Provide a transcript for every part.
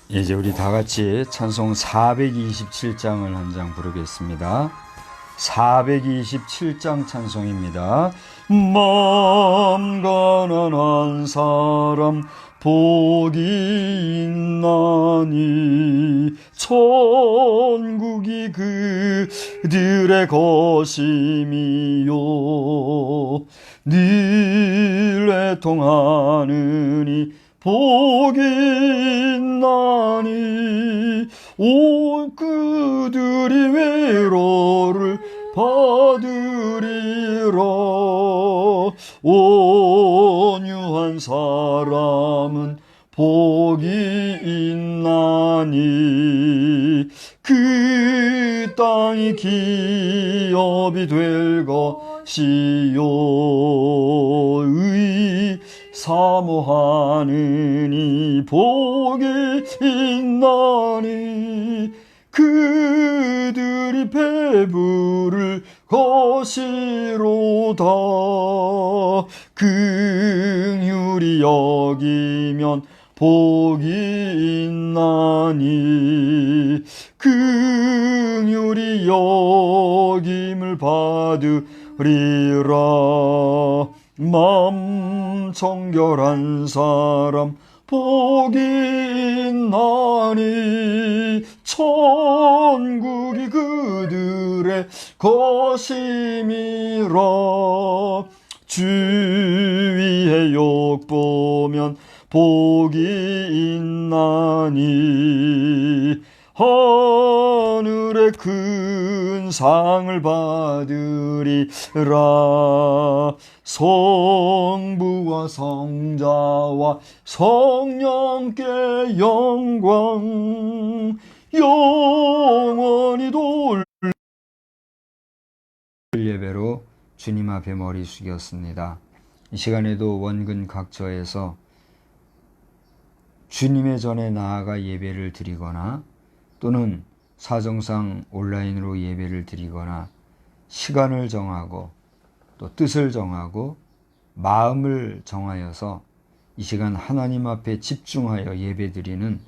이제 우리 다 같이 찬송 427장을 한 장 부르겠습니다. 427장 찬송입니다. 마음 가난한 사람 복이 있나니 천국이 그들의 것임이요 늘 애통하느니 복이 있나니 온 그들이 위로를 받으리라. 온유한 사람은 복이 있나니 그 땅이 기업이 될 것이요 사모하느니 복이 있나니 그들이 배부를 것이로다. 긍휼히 여기면 복이 있나니 긍휼히 여김을 받으리라. 마음 정결한 사람 복이 있나니 천국이 그들의 것임이라. 주위의 욕보면 복이 있나니 하늘의 큰 상을 받으리라. 성부와 성자와 성령께 영광 영원히 돌. 예배로 주님 앞에 머리 숙였습니다. 이 시간에도 원근 각처에서 주님의 전에 나아가 예배를 드리거나 또는 사정상 온라인으로 예배를 드리거나 시간을 정하고 또 뜻을 정하고 마음을 정하여서 이 시간 하나님 앞에 집중하여 예배드리는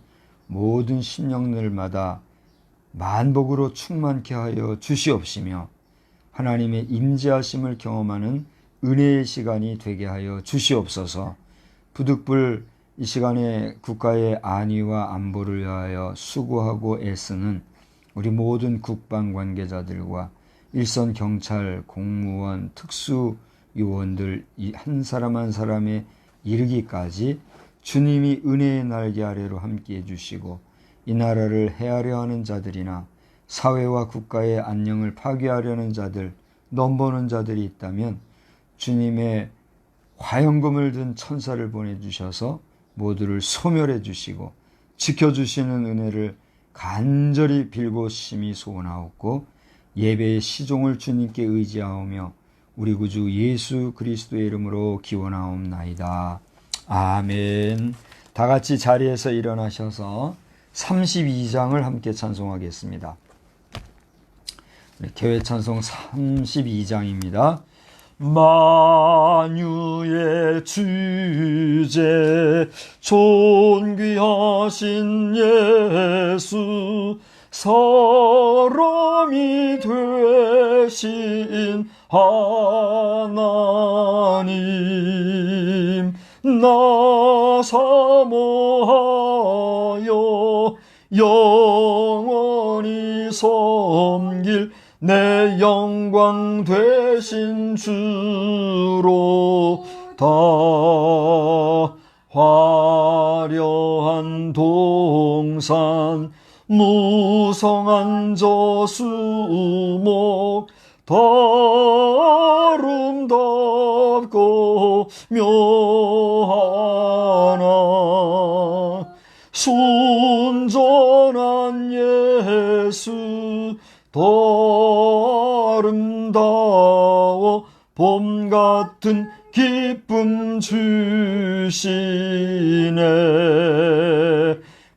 모든 심령들마다 만복으로 충만케 하여 주시옵시며 하나님의 임재하심을 경험하는 은혜의 시간이 되게 하여 주시옵소서. 부득불 이 시간에 국가의 안위와 안보를 위하여 수고하고 애쓰는 우리 모든 국방 관계자들과 일선 경찰, 공무원, 특수요원들 이 한 사람 한 사람에 이르기까지 주님이 은혜의 날개 아래로 함께해 주시고 이 나라를 해하려 하는 자들이나 사회와 국가의 안녕을 파괴하려는 자들, 넘보는 자들이 있다면 주님의 화염금을 든 천사를 보내주셔서 모두를 소멸해 주시고 지켜주시는 은혜를 간절히 빌고 심히 소원하옵고 예배의 시종을 주님께 의지하오며 우리 구주 예수 그리스도의 이름으로 기원하옵나이다. 아멘. 다 같이 자리에서 일어나셔서 32장을 함께 찬송하겠습니다. 교회 찬송 32장입니다. 만유의 주제 존귀하신 예수 사람이 되신 하나님 나 사모하여 영원히 섬길 내 영광 되신 주로 다 화려한 동산 무성한 저수목 다 아름답고 묘하나 순전한 예수 더 아름다워 봄 같은 기쁨 주시네.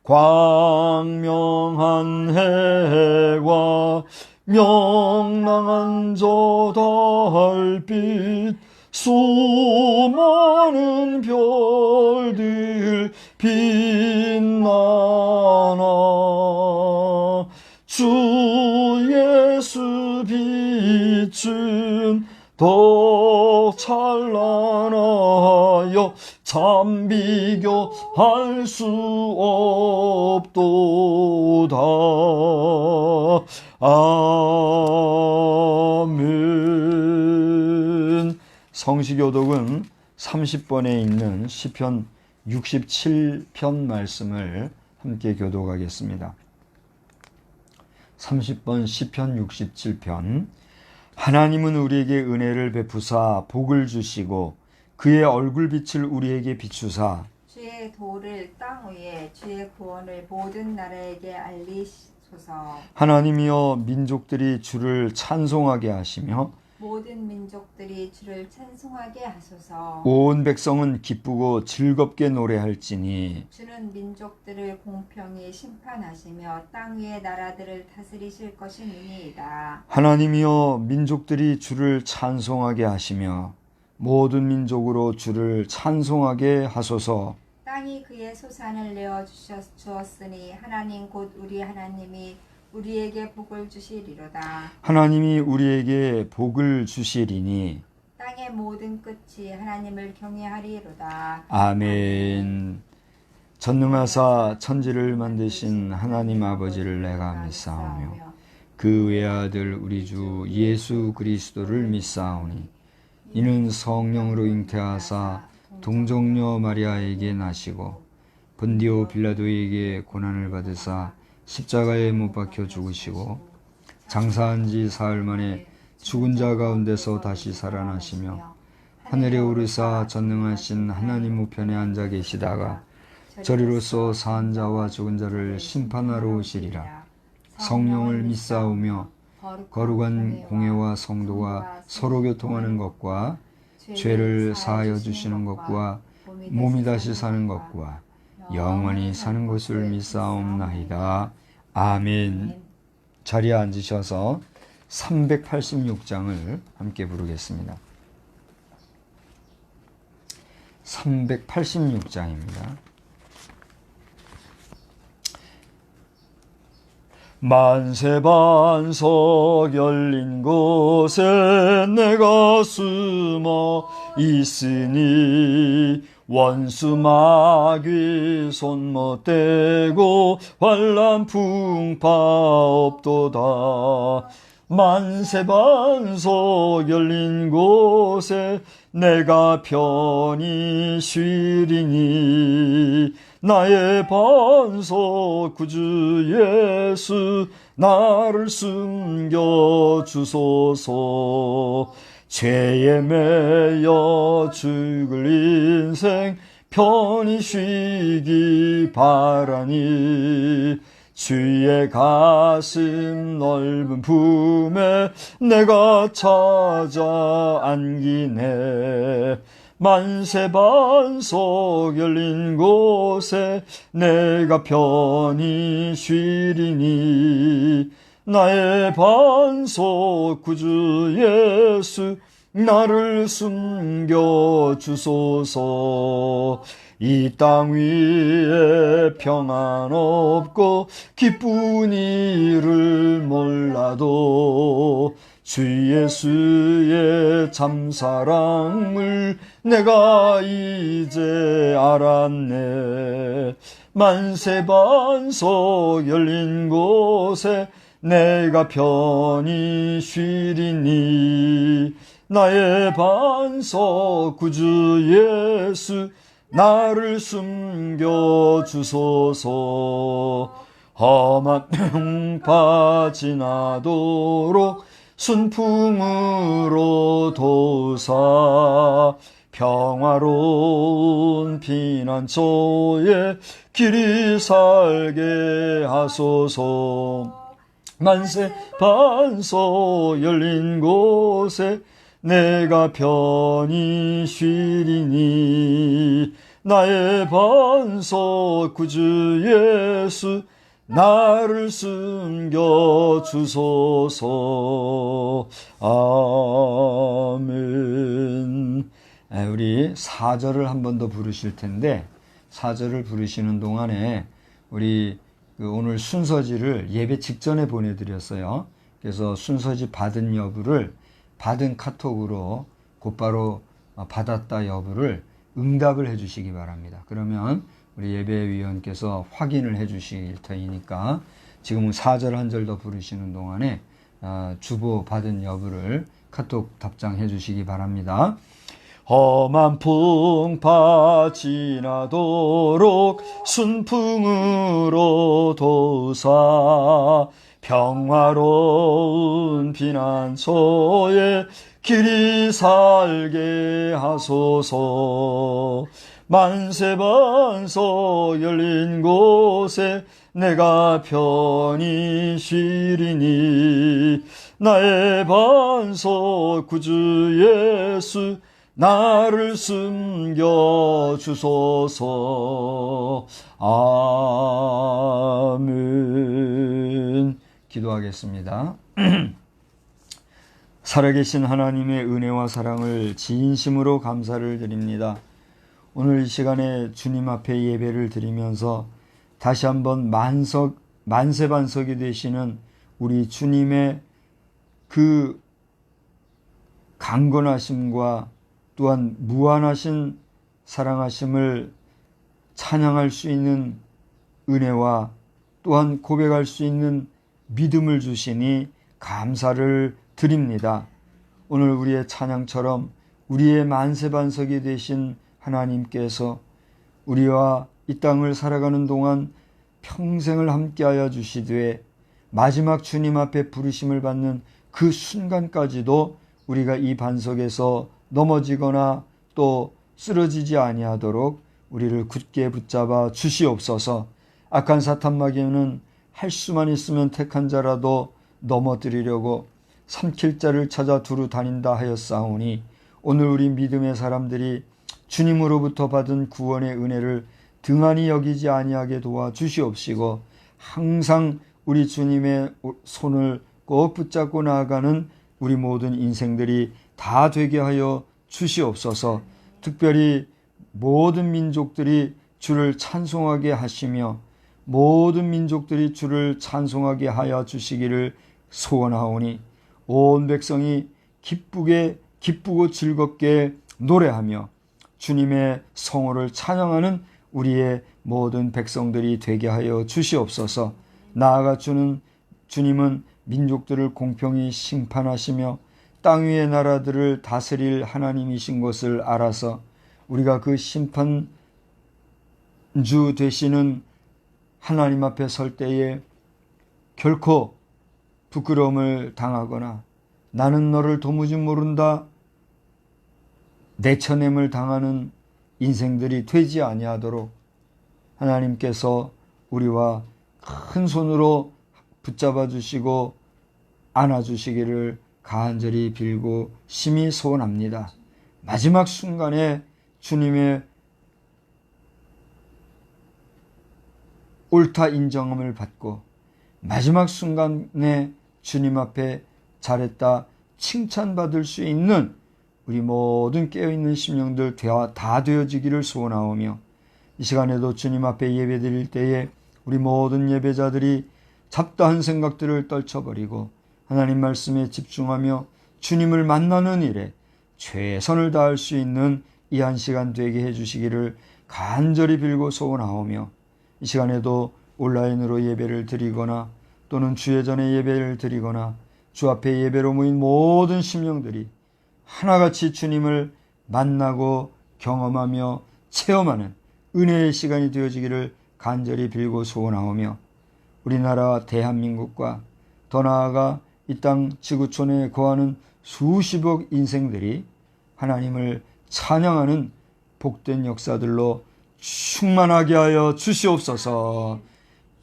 광명한 해와 명랑한 저 달빛 수많은 별들 빛나 더 찬란하여 참 비교할 수 없도다. 아멘. 성시교독은 30번에 있는 시편 67편 말씀을 함께 교독하겠습니다. 30번 시편 67편. 하나님은 우리에게 은혜를 베푸사 복을 주시고 그의 얼굴빛을 우리에게 비추사 주의 도를 땅 위에 주의 구원을 모든 나라에게 알리소서. 하나님이여 민족들이 주를 찬송하게 하시며 모든 민족들이 주를 찬송하게 하소서. 온 백성은 기쁘고 즐겁게 노래할지니 주는 민족들을 공평히 심판하시며 땅 위의 나라들을 다스리실 것임이니이다. 하나님이여 민족들이 주를 찬송하게 하시며 모든 민족으로 주를 찬송하게 하소서. 땅이 그의 소산을 내어 주었으니 하나님 곧 우리 하나님이 우리에게 복을 주시리로다. 하나님이 우리에게 복을 주시리니 땅의 모든 끝이 하나님을 경외하리로다. 아멘. 전능하사 천지를 만드신 하나님 아버지를 내가 믿사오며 그 외아들 우리 주 예수 그리스도를 믿사오니 이는 성령으로 잉태하사 동정녀 마리아에게 나시고 본디오 빌라도에게 고난을 받으사 십자가에 못 박혀 죽으시고 장사한 지 사흘 만에 죽은 자 가운데서 다시 살아나시며 하늘에 오르사 전능하신 하나님 우편에 앉아 계시다가 저리로서 사한 자와 죽은 자를 심판하러 오시리라. 성령을 믿사오며 거룩한 공회와 성도와 서로 교통하는 것과 죄를 사하여 주시는 것과 몸이 다시 사는 것과 영원히 사는 것을 믿사옵나이다. 아멘. 자리에 앉으셔서 386장을 함께 부르겠습니다. 386장입니다. 만세반석 열린 곳에 내가 숨어 있으니 원수 마귀 손 못 대고 환난 풍파 없도다. 만세반석 열린 곳에 내가 편히 쉬리니 나의 반석 구주 예수 나를 숨겨 주소서. 죄에 매여 죽을 인생 편히 쉬기 바라니 주의 가슴 넓은 품에 내가 찾아 안기네. 만세반석 열린 곳에 내가 편히 쉬리니 나의 반석 구주 예수 나를 숨겨 주소서. 이 땅 위에 평안 없고 기쁜 일을 몰라도 주 예수의 참사랑을 내가 이제 알았네. 만세반석 열린 곳에 내가 편히 쉬리니 나의 반석 구주 예수 나를 숨겨 주소서. 험한 풍파 지나도록 순풍으로 도사 평화로운 피난처에 길이 살게 하소서. 만세반석 열린 곳에 내가 편히 쉬리니 나의 반석 구주 예수 나를 숨겨 주소서. 아멘. 우리 4절을 한 번 더 부르실 텐데 4절을 부르시는 동안에 우리 오늘 순서지를 예배 직전에 보내드렸어요. 그래서 순서지 받은 여부를 받은 카톡으로 곧바로 받았다 여부를 응답을 해 주시기 바랍니다. 그러면 우리 예배위원께서 확인을 해 주실 터이니까 지금은 4절 한 절 더 부르시는 동안에 주보 받은 여부를 카톡 답장해 주시기 바랍니다. 험한 풍파 지나도록 순풍으로 도사 평화로운 피난처에 길이 살게 하소서. 만세반석 열린 곳에 내가 편히 쉬리니 나의 반석 구주 예수 나를 숨겨 주소서. 아멘. 기도하겠습니다. 살아계신 하나님의 은혜와 사랑을 진심으로 감사를 드립니다. 오늘 이 시간에 주님 앞에 예배를 드리면서 다시 한번 만세반석이 되시는 우리 주님의 그 강건하심과 또한 무한하신 사랑하심을 찬양할 수 있는 은혜와 또한 고백할 수 있는 믿음을 주시니 감사를 드립니다. 오늘 우리의 찬양처럼 우리의 만세반석이 되신 하나님께서 우리와 이 땅을 살아가는 동안 평생을 함께하여 주시되 마지막 주님 앞에 부르심을 받는 그 순간까지도 우리가 이 반석에서 넘어지거나 또 쓰러지지 아니하도록 우리를 굳게 붙잡아 주시옵소서. 악한 사탄 마귀는 할 수만 있으면 택한 자라도 넘어뜨리려고 삼킬 자를 찾아 두루 다닌다 하였사오니 오늘 우리 믿음의 사람들이 주님으로부터 받은 구원의 은혜를 등한히 여기지 아니하게 도와 주시옵시고 항상 우리 주님의 손을 꼭 붙잡고 나아가는 우리 모든 인생들이 다 되게 하여 주시옵소서. 특별히 모든 민족들이 주를 찬송하게 하시며 모든 민족들이 주를 찬송하게 하여 주시기를 소원하오니 온 백성이 기쁘고 즐겁게 노래하며 주님의 성호를 찬양하는 우리의 모든 백성들이 되게 하여 주시옵소서. 나아가 주님은 민족들을 공평히 심판하시며 땅 위의 나라들을 다스릴 하나님이신 것을 알아서 우리가 그 심판주 되시는 하나님 앞에 설 때에 결코 부끄러움을 당하거나 나는 너를 도무지 모른다 내쳐냄을 당하는 인생들이 되지 아니하도록 하나님께서 우리와 큰 손으로 붙잡아 주시고 안아주시기를 간절히 빌고 심히 소원합니다. 마지막 순간에 주님의 옳다 인정함을 받고 마지막 순간에 주님 앞에 잘했다 칭찬받을 수 있는 우리 모든 깨어있는 심령들 다 되어지기를 소원하오며 이 시간에도 주님 앞에 예배드릴 때에 우리 모든 예배자들이 잡다한 생각들을 떨쳐버리고 하나님 말씀에 집중하며 주님을 만나는 일에 최선을 다할 수 있는 이 한 시간 되게 해주시기를 간절히 빌고 소원하오며 이 시간에도 온라인으로 예배를 드리거나 또는 주예전에 예배를 드리거나 주 앞에 예배로 모인 모든 심령들이 하나같이 주님을 만나고 경험하며 체험하는 은혜의 시간이 되어지기를 간절히 빌고 소원하오며 우리나라 대한민국과 더 나아가 이 땅 지구촌에 거하는 수십억 인생들이 하나님을 찬양하는 복된 역사들로 충만하게 하여 주시옵소서.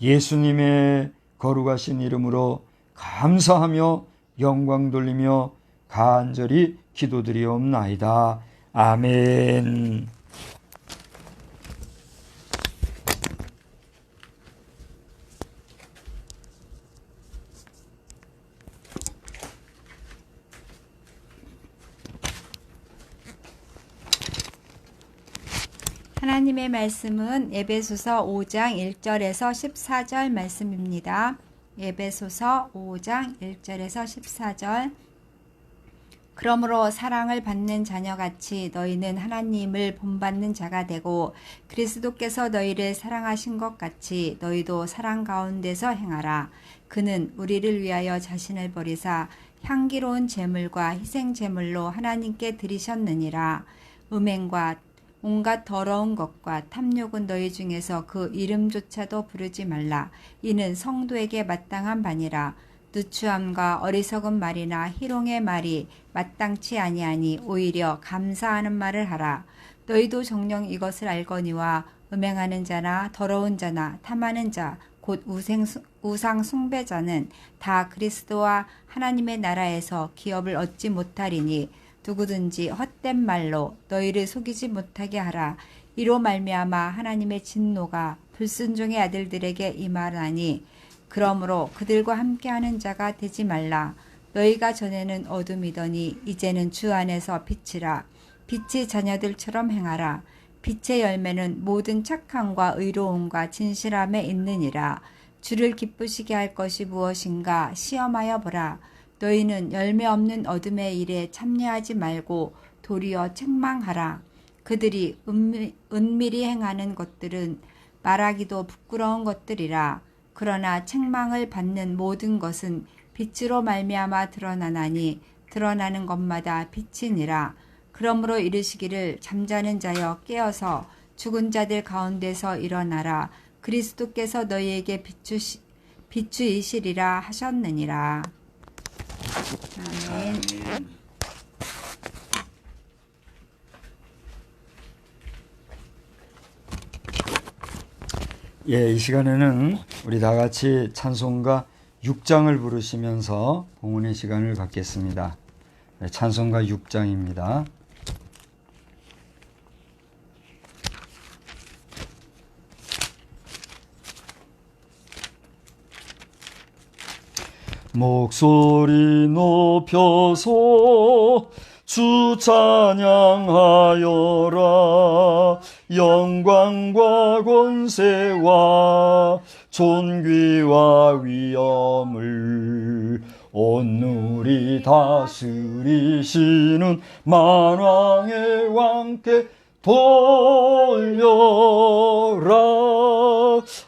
예수님의 거룩하신 이름으로 감사하며 영광 돌리며 간절히 기도드리옵나이다. 아멘. 하나님의 말씀은 에베소서 5장 1절에서 14절 말씀입니다. 에베소서 5장 1절에서 14절 그러므로 사랑을 받는 자녀같이 너희는 하나님을 본받는 자가 되고 그리스도께서 너희를 사랑하신 것 같이 너희도 사랑 가운데서 행하라. 그는 우리를 위하여 자신을 버리사 향기로운 제물과 희생 제물로 하나님께 드리셨느니라. 음행과 온갖 더러운 것과 탐욕은 너희 중에서 그 이름조차도 부르지 말라. 이는 성도에게 마땅한 바니라. 누추함과 어리석은 말이나 희롱의 말이 마땅치 아니하니 오히려 감사하는 말을 하라. 너희도 정녕 이것을 알거니와 음행하는 자나 더러운 자나 탐하는 자 곧 우상 숭배자는 다 그리스도와 하나님의 나라에서 기업을 얻지 못하리니 누구든지 헛된 말로 너희를 속이지 못하게 하라. 이로 말미암아 하나님의 진노가 불순종의 아들들에게 임하나니 그러므로 그들과 함께하는 자가 되지 말라. 너희가 전에는 어둠이더니 이제는 주 안에서 빛이라. 빛의 자녀들처럼 행하라. 빛의 열매는 모든 착함과 의로움과 진실함에 있느니라. 주를 기쁘시게 할 것이 무엇인가 시험하여 보라. 너희는 열매 없는 어둠의 일에 참여하지 말고 도리어 책망하라. 그들이 은밀히 행하는 것들은 말하기도 부끄러운 것들이라. 그러나 책망을 받는 모든 것은 빛으로 말미암아 드러나나니 드러나는 것마다 빛이니라. 그러므로 이르시기를 잠자는 자여 깨어서 죽은 자들 가운데서 일어나라. 그리스도께서 너희에게 비추이시리라 하셨느니라. 아멘. 예, 이 시간에는 우리 다 같이 찬송가 6장을 부르시면서 봉헌의 시간을 갖겠습니다. 찬송가 6장입니다. 목소리 높여서 주 찬양하여라. 영광과 권세와 존귀와 위엄을 온누리 다스리시는 만왕의 왕께 돌려라.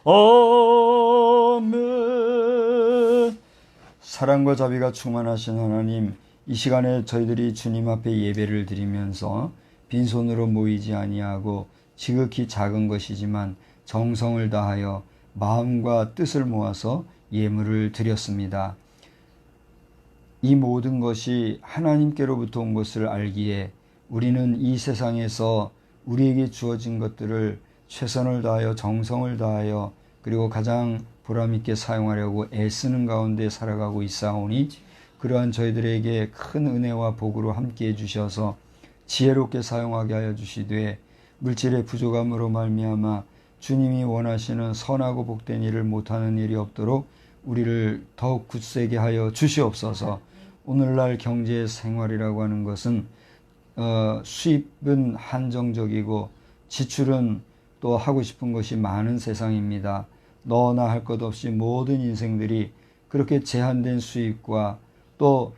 아멘. 사랑과 자비가 충만하신 하나님, 이 시간에 저희들이 주님 앞에 예배를 드리면서 빈손으로 모이지 아니하고 지극히 작은 것이지만 정성을 다하여 마음과 뜻을 모아서 예물을 드렸습니다. 이 모든 것이 하나님께로부터 온 것을 알기에 우리는 이 세상에서 우리에게 주어진 것들을 최선을 다하여 정성을 다하여 그리고 가장 보람있게 사용하려고 애쓰는 가운데 살아가고 있사오니 그러한 저희들에게 큰 은혜와 복으로 함께해 주셔서 지혜롭게 사용하게 하여 주시되 물질의 부족함으로 말미암아 주님이 원하시는 선하고 복된 일을 못하는 일이 없도록 우리를 더욱 굳세게 하여 주시옵소서. 오늘날 경제 생활이라고 하는 것은 수입은 한정적이고 지출은 또 하고 싶은 것이 많은 세상입니다. 너나 할 것 없이 모든 인생들이 그렇게 제한된 수입과 또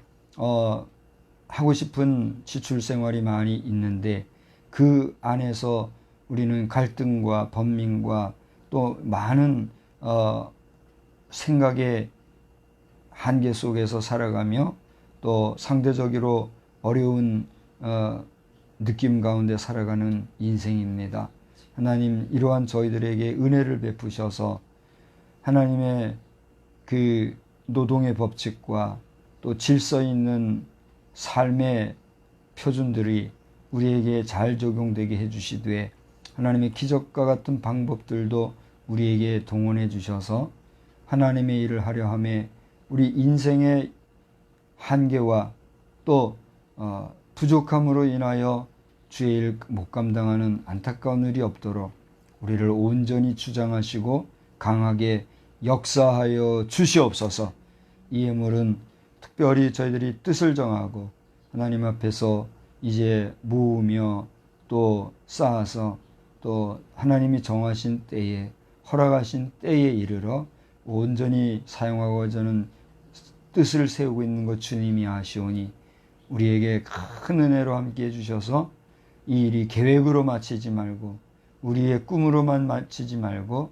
하고 싶은 지출 생활이 많이 있는데 그 안에서 우리는 갈등과 번민과 또 많은 생각의 한계 속에서 살아가며 또 상대적으로 어려운 느낌 가운데 살아가는 인생입니다. 하나님, 이러한 저희들에게 은혜를 베푸셔서 하나님의 그 노동의 법칙과 또 질서 있는 삶의 표준들이 우리에게 잘 적용되게 해주시되 하나님의 기적과 같은 방법들도 우리에게 동원해 주셔서 하나님의 일을 하려 함에 우리 인생의 한계와 또 부족함으로 인하여 주의 일 못 감당하는 안타까운 일이 없도록 우리를 온전히 주장하시고 강하게 역사하여 주시옵소서. 이 예물은 특별히 저희들이 뜻을 정하고 하나님 앞에서 이제 모으며 또 쌓아서 또 하나님이 정하신 때에 허락하신 때에 이르러 온전히 사용하고자 하는 뜻을 세우고 있는 것 주님이 아시오니 우리에게 큰 은혜로 함께 해주셔서 이 일이 계획으로 마치지 말고 우리의 꿈으로만 마치지 말고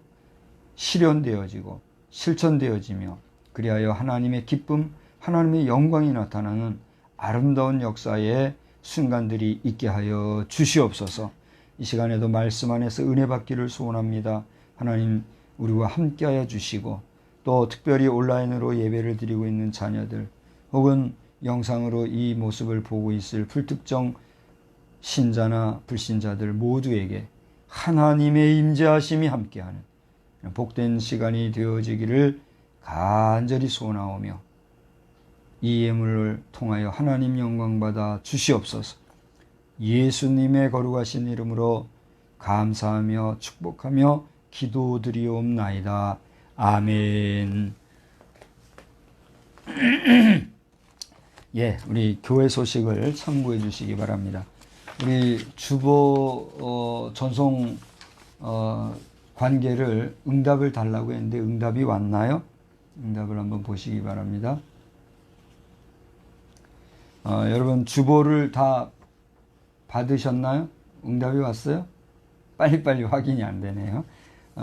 실현되어지고 실천되어지며 그리하여 하나님의 기쁨, 하나님의 영광이 나타나는 아름다운 역사의 순간들이 있게 하여 주시옵소서. 이 시간에도 말씀 안에서 은혜 받기를 소원합니다. 하나님 우리와 함께하여 주시고 또 특별히 온라인으로 예배를 드리고 있는 자녀들 혹은 영상으로 이 모습을 보고 있을 불특정 신자나 불신자들 모두에게 하나님의 임재하심이 함께하는 복된 시간이 되어지기를 간절히 소원하오며 이 예물을 통하여 하나님 영광받아 주시옵소서. 예수님의 거룩하신 이름으로 감사하며 축복하며 기도드리옵나이다. 아멘. 예, 우리 교회 소식을 참고해 주시기 바랍니다. 우리 주보 전송 관계를 응답을 달라고 했는데 응답이 왔나요? 응답을 한번 보시기 바랍니다. 여러분 주보를 다 받으셨나요? 응답이 왔어요? 빨리빨리 확인이 안 되네요.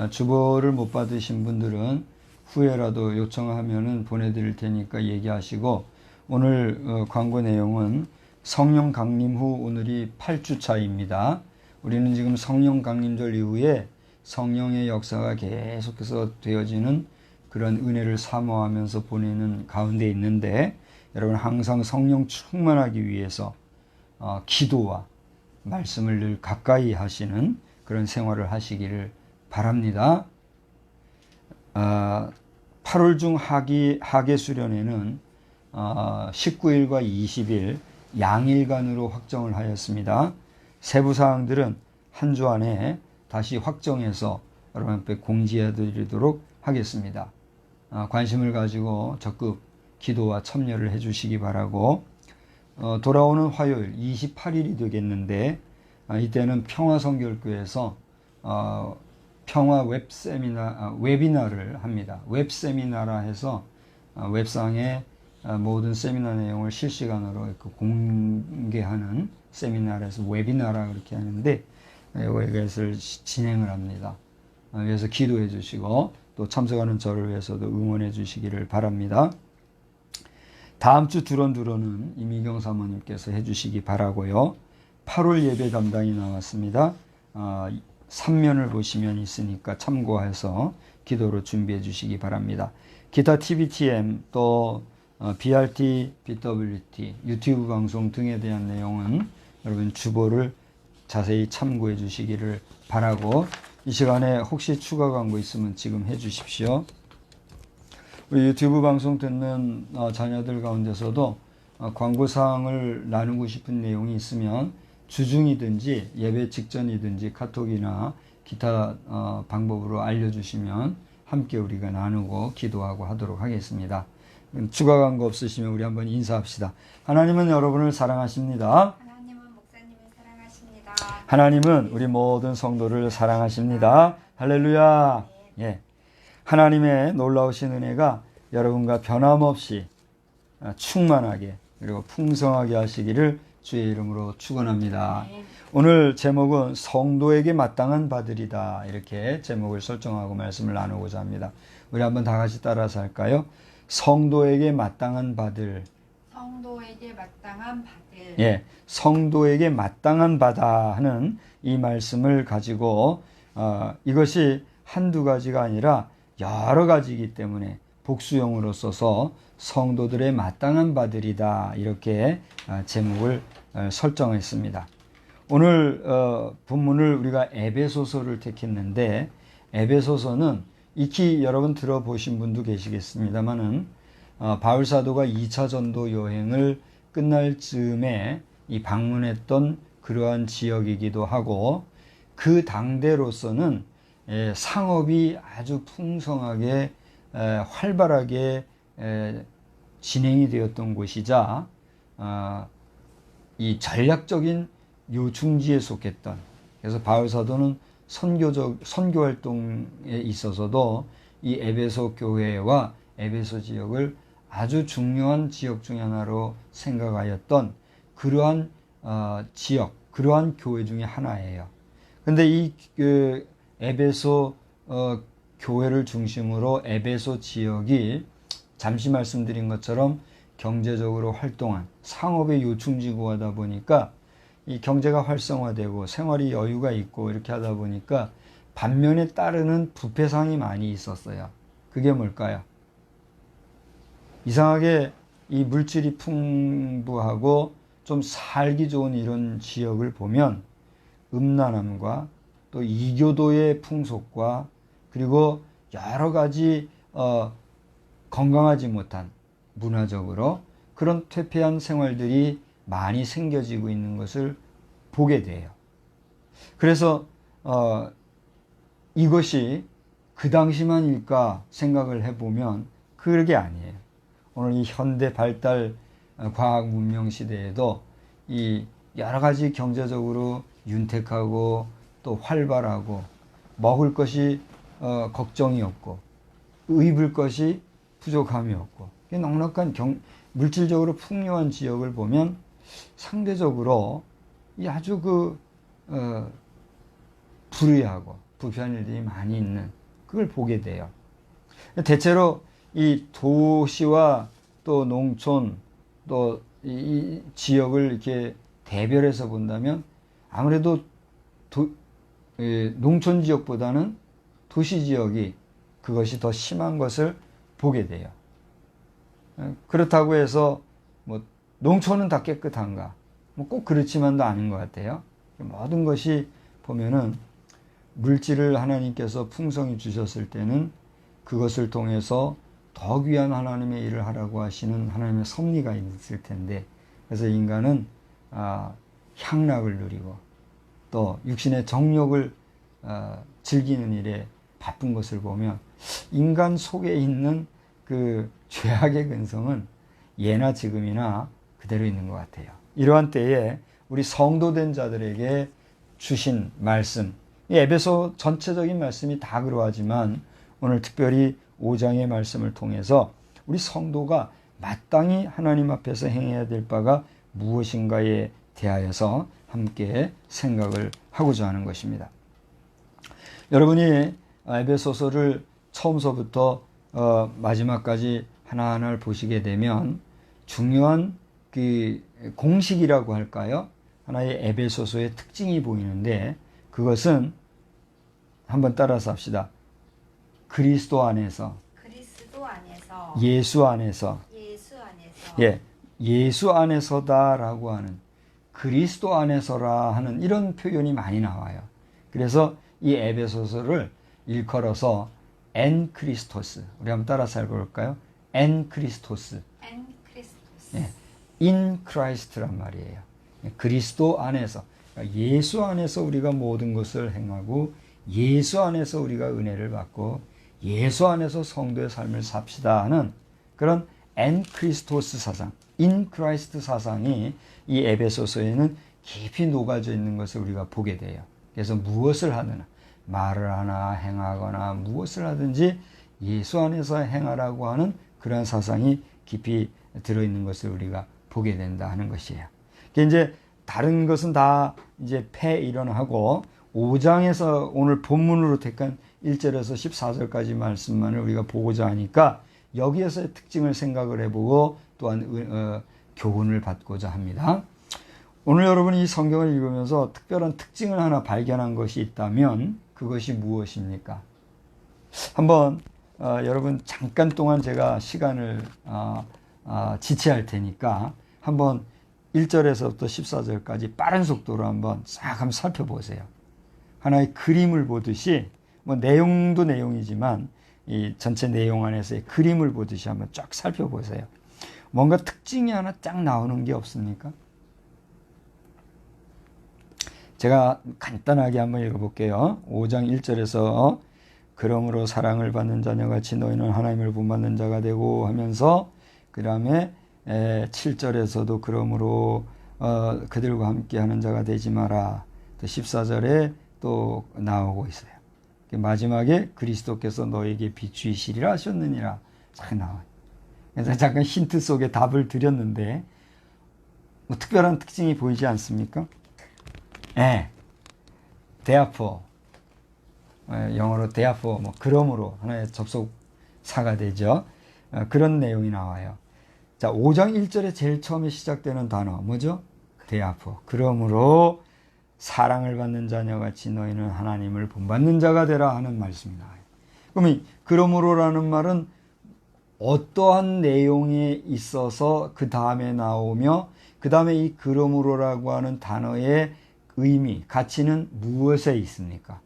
주보를 못 받으신 분들은 후에라도 요청하면은 보내드릴 테니까 얘기하시고 오늘 광고 내용은 성령 강림 후 오늘이 8주차입니다. 우리는 지금 성령 강림절 이후에 성령의 역사가 계속해서 되어지는 그런 은혜를 사모하면서 보내는 가운데 있는데 여러분 항상 성령 충만하기 위해서 기도와 말씀을 늘 가까이 하시는 그런 생활을 하시기를 바랍니다. 8월 중 하계 수련회는 19일과 20일 양일간으로 확정을 하였습니다. 세부 사항들은 한 주 안에 다시 확정해서 여러분 앞에 공지해 드리도록 하겠습니다. 관심을 가지고 적극 기도와 참여를 해 주시기 바라고 돌아오는 화요일 28일이 되겠는데 이때는 평화성결교에서 평화 웨비나를 합니다. 웹세미나라 해서 웹상에 모든 세미나 내용을 실시간으로 공개하는 세미나라에서 웨비나라 그렇게 하는데 이것을 진행을 합니다. 그래서 기도해 주시고 또 참석하는 저를 위해서도 응원해 주시기를 바랍니다. 다음 주 두런두런은 이미경 사모님께서 해주시기 바라고요. 8월 예배 담당이 나왔습니다. 3면을 보시면 있으니까 참고해서 기도로 준비해 주시기 바랍니다. 기타 TBTM 또 BRT, BWT, 유튜브 방송 등에 대한 내용은 여러분 주보를 자세히 참고해 주시기를 바라고 이 시간에 혹시 추가 광고 있으면 지금 해 주십시오. 우리 유튜브 방송 듣는 자녀들 가운데서도 광고사항을 나누고 싶은 내용이 있으면 주중이든지 예배 직전이든지 카톡이나 기타 방법으로 알려주시면 함께 우리가 나누고 기도하고 하도록 하겠습니다. 추가 광고 없으시면 우리 한번 인사합시다. 하나님은 여러분을 사랑하십니다. 하나님은 목사님을 사랑하십니다. 하나님은 우리 모든 성도를 사랑하십니다. 할렐루야. 예. 하나님의 놀라우신 은혜가 여러분과 변함없이 충만하게 그리고 풍성하게 하시기를 주의 이름으로 축원합니다. 오늘 제목은 성도에게 마땅한 바들이다 이렇게 제목을 설정하고 말씀을 나누고자 합니다. 우리 한번 다 같이 따라서 할까요? 성도에게 마땅한 바들. 성도에게 마땅한 바들. 예, 성도에게 마땅한 바다 하는 이 말씀을 가지고 이것이 한두 가지가 아니라 여러 가지이기 때문에 복수형으로 써서 성도들의 마땅한 바들이다 이렇게 제목을 설정했습니다. 오늘 본문을 우리가 에베소서를 택했는데 에베소서는 익히 여러분 들어보신 분도 계시겠습니다만은 바울 사도가 2차 전도 여행을 끝날 즈음에 이 방문했던 그러한 지역이기도 하고 그 당대로서는 상업이 아주 풍성하게 활발하게 진행이 되었던 곳이자 이 전략적인 요충지에 속했던 그래서 바울 사도는 선교 활동에 있어서도 이 에베소 교회와 에베소 지역을 아주 중요한 지역 중 하나로 생각하였던 그러한 지역, 그러한 교회 중에 하나예요. 근데 이 에베소 교회를 중심으로 에베소 지역이 잠시 말씀드린 것처럼 경제적으로 활동한 상업의 요충지구 하다 보니까 이 경제가 활성화되고 생활이 여유가 있고 이렇게 하다 보니까 반면에 따르는 부패상이 많이 있었어요. 그게 뭘까요? 이상하게 이 물질이 풍부하고 좀 살기 좋은 이런 지역을 보면 음란함과 또 이교도의 풍속과 그리고 여러 가지 건강하지 못한 문화적으로 그런 퇴폐한 생활들이 많이 생겨지고 있는 것을 보게 돼요. 그래서 이것이 그 당시만일까 생각을 해보면 그게 아니에요. 오늘 이 현대 발달 과학 문명 시대에도 이 여러 가지 경제적으로 윤택하고 또 활발하고 먹을 것이 걱정이 없고 입을 것이 부족함이 없고 넉넉한 물질적으로 풍요한 지역을 보면 상대적으로 아주 불의하고 부패한 일들이 많이 있는 그걸 보게 돼요. 대체로 이 도시와 또 농촌 또 이 지역을 이렇게 대별해서 본다면 아무래도 농촌 지역보다는 도시 지역이 그것이 더 심한 것을 보게 돼요. 그렇다고 해서 뭐 농촌은 다 깨끗한가? 뭐 꼭 그렇지만도 않은 것 같아요. 모든 것이 보면은 물질을 하나님께서 풍성히 주셨을 때는 그것을 통해서 더 귀한 하나님의 일을 하라고 하시는 하나님의 섭리가 있을 텐데, 그래서 인간은 향락을 누리고 또 육신의 정욕을 즐기는 일에 바쁜 것을 보면 인간 속에 있는 그 죄악의 근성은 예나 지금이나 그대로 있는 것 같아요. 이러한 때에 우리 성도된 자들에게 주신 말씀, 이 에베소 전체적인 말씀이 다 그러하지만 오늘 특별히 5장의 말씀을 통해서 우리 성도가 마땅히 하나님 앞에서 행해야 될 바가 무엇인가에 대하여서 함께 생각을 하고자 하는 것입니다. 여러분이 에베소서를 처음서부터 마지막까지 하나하나를 보시게 되면 중요한 그 공식이라고 할까요? 하나의 에베소서의 특징이 보이는데 그것은 한번 따라서 합시다. 그리스도 안에서, 예수 안에서, 예수 안에서다라고 하는 그리스도 안에서라 하는 이런 표현이 많이 나와요. 그래서 이 에베소서를 일컬어서 엔 크리스토스, 우리 한번 따라서 해볼까요? 엔 크리스토스, 인 크라이스트란 말이에요. 그리스도 안에서, 그러니까 예수 안에서 우리가 모든 것을 행하고 예수 안에서 우리가 은혜를 받고 예수 안에서 성도의 삶을 삽시다 하는 그런 엔 크리스토스 사상, 인 크라이스트 사상이 이 에베소서에는 깊이 녹아져 있는 것을 우리가 보게 돼요. 그래서 무엇을 하느냐, 말을 하나 행하거나 무엇을 하든지 예수 안에서 행하라고 하는 그런 사상이 깊이 들어있는 것을 우리가 보게 된다 하는 것이에요. 이제 다른 것은 다 이제 폐일원하고 5장에서 오늘 본문으로 택한 1절에서 14절까지 말씀만을 우리가 보고자 하니까 여기에서의 특징을 생각을 해보고 또한 교훈을 받고자 합니다. 오늘 여러분이 이 성경을 읽으면서 특별한 특징을 하나 발견한 것이 있다면 그것이 무엇입니까? 한번 여러분 잠깐 동안 제가 시간을 지체할 테니까 한번 1절에서부터 14절까지 빠른 속도로 한번 싹 한번 살펴보세요. 하나의 그림을 보듯이 뭐 내용도 내용이지만 이 전체 내용 안에서의 그림을 보듯이 한번 쫙 살펴보세요. 뭔가 특징이 하나 쫙 나오는 게 없습니까? 제가 간단하게 한번 읽어볼게요. 5장 1절에서 그러므로 사랑을 받는 자녀같이 너희는 하나님을 본받는 자가 되고 하면서 그 다음에 7절에서도 그러므로 그들과 함께하는 자가 되지 마라. 또 14절에 또 나오고 있어요. 마지막에 그리스도께서 너에게 비추이시리라 하셨느니라 잘 나와요. 그래서 잠깐 힌트 속에 답을 드렸는데 뭐 특별한 특징이 보이지 않습니까? 예. therefore. 영어로 therefore, 뭐, 그러므로 하나의 접속사가 되죠. 그런 내용이 나와요. 자, 5장 1절에 제일 처음에 시작되는 단어, 뭐죠? therefore. 그러므로 사랑을 받는 자녀같이 너희는 하나님을 본받는 자가 되라 하는 말씀이 나와요. 그러면 그러므로라는 말은 어떠한 내용에 있어서 그 다음에 나오며 그 다음에 이 그러므로라고 하는 단어의 의미, 가치는 무엇에 있습니까?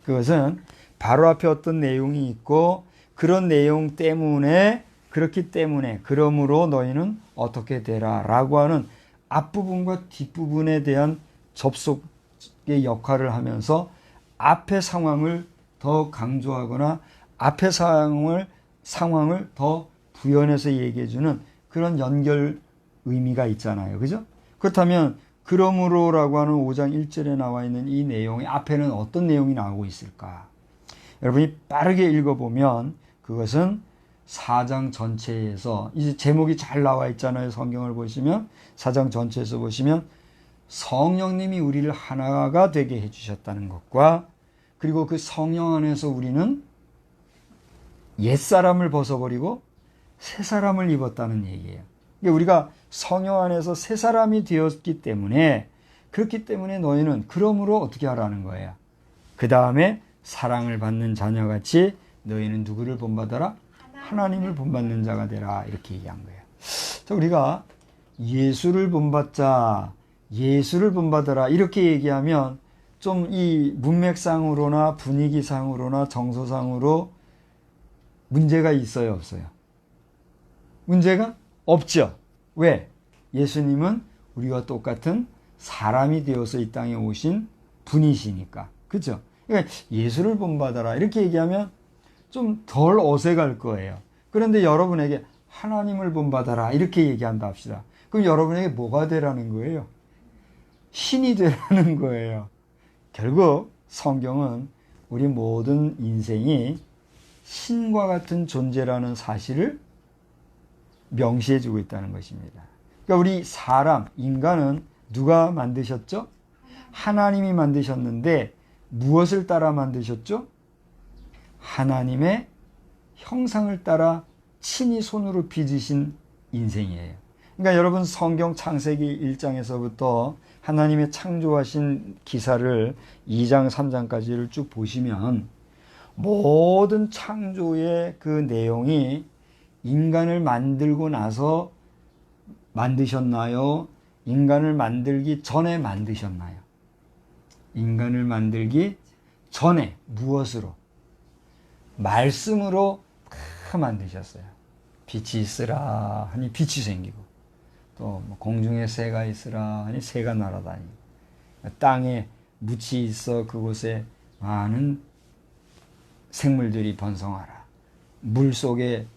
그것은 바로 앞에 어떤 내용이 있고 그런 내용 때문에 그렇기 때문에 그러므로 너희는 어떻게 되라 라고 하는 앞부분과 뒷부분에 대한 접속의 역할을 하면서 앞의 상황을 더 강조하거나 앞의 상황을 더 부연해서 얘기해주는 그런 연결 의미가 있잖아요. 그죠? 그렇다면 그러므로라고 하는 5장 1절에 나와 있는 이 내용의 앞에는 어떤 내용이 나오고 있을까? 여러분이 빠르게 읽어보면 그것은 4장 전체에서 이제 제목이 잘 나와 있잖아요. 성경을 보시면 4장 전체에서 보시면 성령님이 우리를 하나가 되게 해주셨다는 것과 그리고 그 성령 안에서 우리는 옛사람을 벗어버리고 새사람을 입었다는 얘기예요. 우리가 성령 안에서 새사람이 되었기 때문에 그렇기 때문에 너희는 그러므로 어떻게 하라는 거예요. 그 다음에 사랑을 받는 자녀같이 너희는 누구를 본받아라? 하나님을 본받는 자가 되라 이렇게 얘기한 거예요. 자, 우리가 예수를 본받자, 예수를 본받아라 이렇게 얘기하면 좀 이 문맥상으로나 분위기상으로나 정서상으로 문제가 있어요, 없어요? 문제가 없죠. 왜? 예수님은 우리와 똑같은 사람이 되어서 이 땅에 오신 분이시니까. 그죠? 그러니까 예수를 본받아라 이렇게 얘기하면 좀 덜 어색할 거예요. 그런데 여러분에게 하나님을 본받아라 이렇게 얘기한다 합시다. 그럼 여러분에게 뭐가 되라는 거예요? 신이 되라는 거예요. 결국 성경은 우리 모든 인생이 신과 같은 존재라는 사실을 명시해 주고 있다는 것입니다. 그러니까 우리 사람, 인간은 누가 만드셨죠? 하나님이 만드셨는데 무엇을 따라 만드셨죠? 하나님의 형상을 따라 친히 손으로 빚으신 인생이에요. 그러니까 여러분 성경 창세기 1장에서부터 하나님의 창조하신 기사를 2장, 3장까지를 쭉 보시면 모든 창조의 그 내용이 인간을 만들고 나서 만드셨나요? 인간을 만들기 전에 만드셨나요? 인간을 만들기 전에 무엇으로? 말씀으로 만드셨어요. 빛이 있으라 하니 빛이 생기고 또 공중에 새가 있으라 하니 새가 날아다니고 땅에 묻이 있어 그곳에 많은 생물들이 번성하라. 물 속에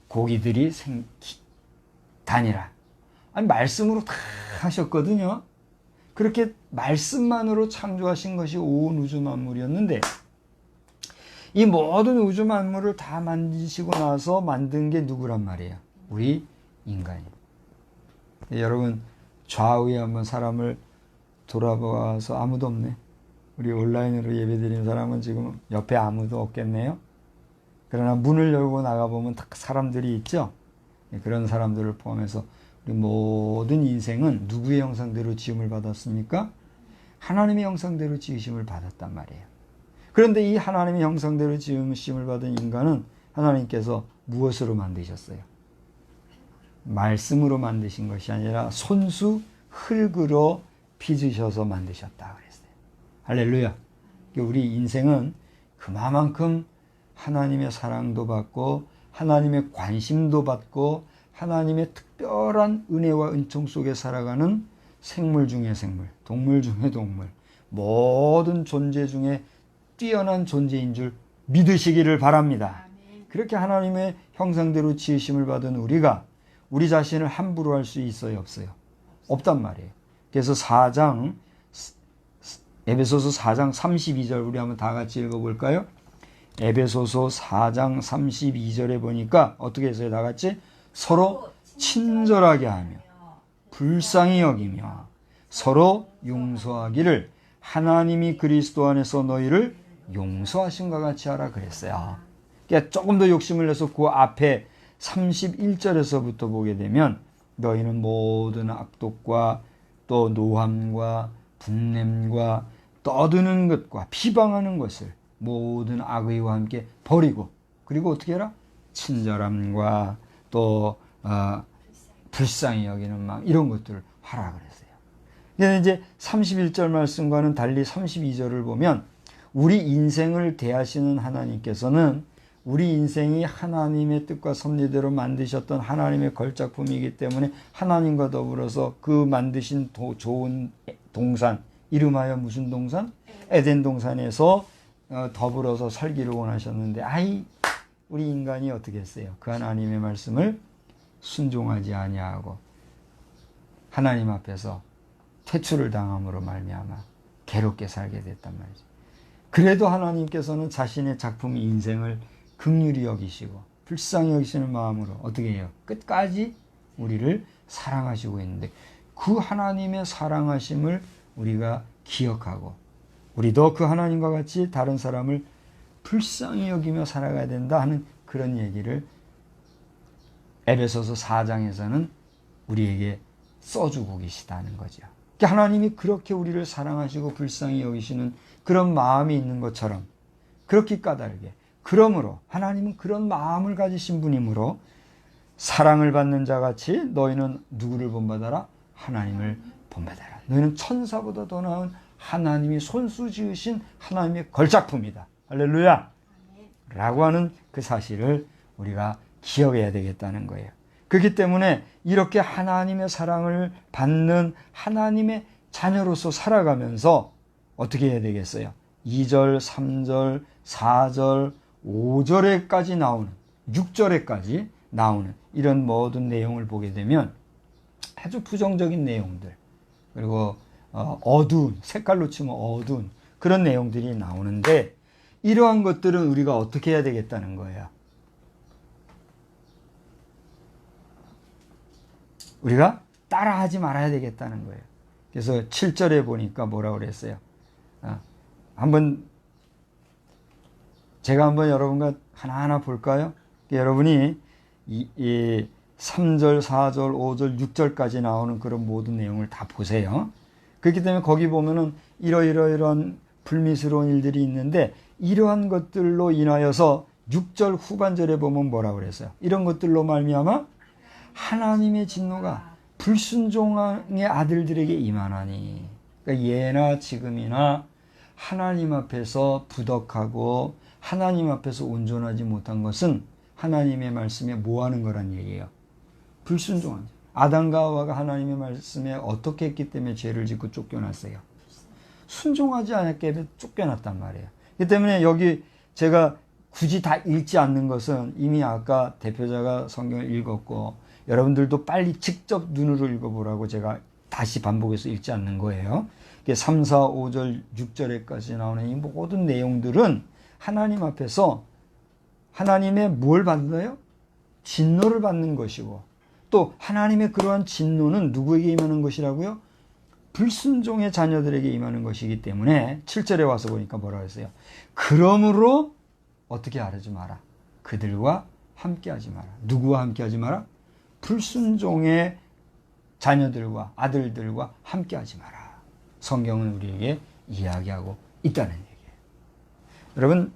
고기들이 다니라. 아니 말씀으로 다 하셨거든요. 그렇게 말씀만으로 창조하신 것이 온 우주 만물이었는데 이 모든 우주 만물을 다 만드시고 나서 만든 게 누구란 말이에요? 우리 인간이. 여러분 좌우에 한번 사람을 돌아봐서 아무도 없네. 우리 온라인으로 예배드리는 사람은 지금 옆에 아무도 없겠네요. 그러나 문을 열고 나가보면 다 사람들이 있죠. 그런 사람들을 포함해서 우리 모든 인생은 누구의 형상대로 지음을 받았습니까? 하나님의 형상대로 지으심을 받았단 말이에요. 그런데 이 하나님의 형상대로 지으심을 받은 인간은 하나님께서 무엇으로 만드셨어요? 말씀으로 만드신 것이 아니라 손수 흙으로 빚으셔서 만드셨다 그랬어요. 할렐루야. 우리 인생은 그만큼 하나님의 사랑도 받고 하나님의 관심도 받고 하나님의 특별한 은혜와 은총 속에 살아가는 생물 중에 생물, 동물 중에 동물, 모든 존재 중에 뛰어난 존재인 줄 믿으시기를 바랍니다. 그렇게 하나님의 형상대로 지으심을 받은 우리가 우리 자신을 함부로 할 수 있어요, 없어요? 없단 말이에요. 그래서 에베소서 4장 32절 우리 한번 다 같이 읽어볼까요? 에베소서 4장 32절에 보니까 어떻게 했어요? 다 같이 서로 친절하게 하며 불쌍히 여기며 서로 용서하기를 하나님이 그리스도 안에서 너희를 용서하신 것 같이 하라 그랬어요. 그러니까 조금 더 욕심을 내서 그 앞에 31절에서부터 보게 되면 너희는 모든 악독과 또 노함과 분냄과 떠드는 것과 비방하는 것을 모든 악의와 함께 버리고 그리고 어떻게 해라? 친절함과 또 불쌍히 여기는 마음 이런 것들을 하라 그랬어요. 근데 이제 31절 말씀과는 달리 32절을 보면 우리 인생을 대하시는 하나님께서는 우리 인생이 하나님의 뜻과 섭리대로 만드셨던 하나님의 걸작품이기 때문에 하나님과 더불어서 그 만드신 좋은 동산, 이름하여 무슨 동산? 에덴 동산에서 더불어서 살기를 원하셨는데 우리 인간이 어떻게 했어요? 그 하나님의 말씀을 순종하지 아니하고 하나님 앞에서 퇴출을 당함으로 말미암아 괴롭게 살게 됐단 말이죠. 그래도 하나님께서는 자신의 작품 인생을 긍휼히 여기시고 불쌍히 여기시는 마음으로 어떻게 해요? 끝까지 우리를 사랑하시고 있는데 그 하나님의 사랑하심을 우리가 기억하고 우리도 그 하나님과 같이 다른 사람을 불쌍히 여기며 살아가야 된다 하는 그런 얘기를 에베소서 4장에서는 우리에게 써주고 계시다는 거죠. 하나님이 그렇게 우리를 사랑하시고 불쌍히 여기시는 그런 마음이 있는 것처럼 그렇게 까닭에 그러므로 하나님은 그런 마음을 가지신 분이므로 사랑을 받는 자같이 너희는 누구를 본받아라? 하나님을 본받아라. 너희는 천사보다 더 나은 하나님이 손수 지으신 하나님의 걸작품이다. 할렐루야! 라고 하는 그 사실을 우리가 기억해야 되겠다는 거예요. 그렇기 때문에 이렇게 하나님의 사랑을 받는 하나님의 자녀로서 살아가면서 어떻게 해야 되겠어요? 2절, 3절, 4절, 5절에까지 나오는 6절에까지 나오는 이런 모든 내용을 보게 되면 아주 부정적인 내용들 그리고 어두운 색깔로 치면 어두운 그런 내용들이 나오는데 이러한 것들은 우리가 어떻게 해야 되겠다는 거예요? 우리가 따라하지 말아야 되겠다는 거예요. 그래서 7절에 보니까 뭐라고 그랬어요? 제가 한번 여러분과 하나하나 볼까요? 여러분이 이 3절, 4절, 5절, 6절까지 나오는 그런 모든 내용을 다 보세요. 그렇기 때문에 거기 보면은 이러이러한 불미스러운 일들이 있는데 이러한 것들로 인하여서 6절 후반절에 보면 뭐라고 그랬어요? 이런 것들로 말미암아 하나님의 진노가 불순종의 아들들에게 임하나니. 그러니까 예나 지금이나 하나님 앞에서 부덕하고 하나님 앞에서 온전하지 못한 것은 하나님의 말씀에 뭐 하는 거란 얘기예요? 불순종한. 아담과 하와가 하나님의 말씀에 어떻게 했기 때문에 죄를 짓고 쫓겨났어요? 순종하지 않았기 때문에 쫓겨났단 말이에요. 그렇기 때문에 여기 제가 굳이 다 읽지 않는 것은 이미 아까 대표자가 성경을 읽었고 여러분들도 빨리 직접 눈으로 읽어보라고 제가 다시 반복해서 읽지 않는 거예요. 3, 4, 5절, 6절에까지 나오는 이 모든 내용들은 하나님 앞에서 하나님의 뭘 받나요? 진노를 받는 것이고 또 하나님의 그러한 진노는 누구에게 임하는 것이라고요? 불순종의 자녀들에게 임하는 것이기 때문에 7절에 와서 보니까 뭐라고 했어요? 그러므로 어떻게 하지 마라. 그들과 함께하지 마라. 누구와 함께하지 마라? 불순종의 자녀들과 아들들과 함께하지 마라. 성경은 우리에게 이야기하고 있다는 얘기예요. 여러분,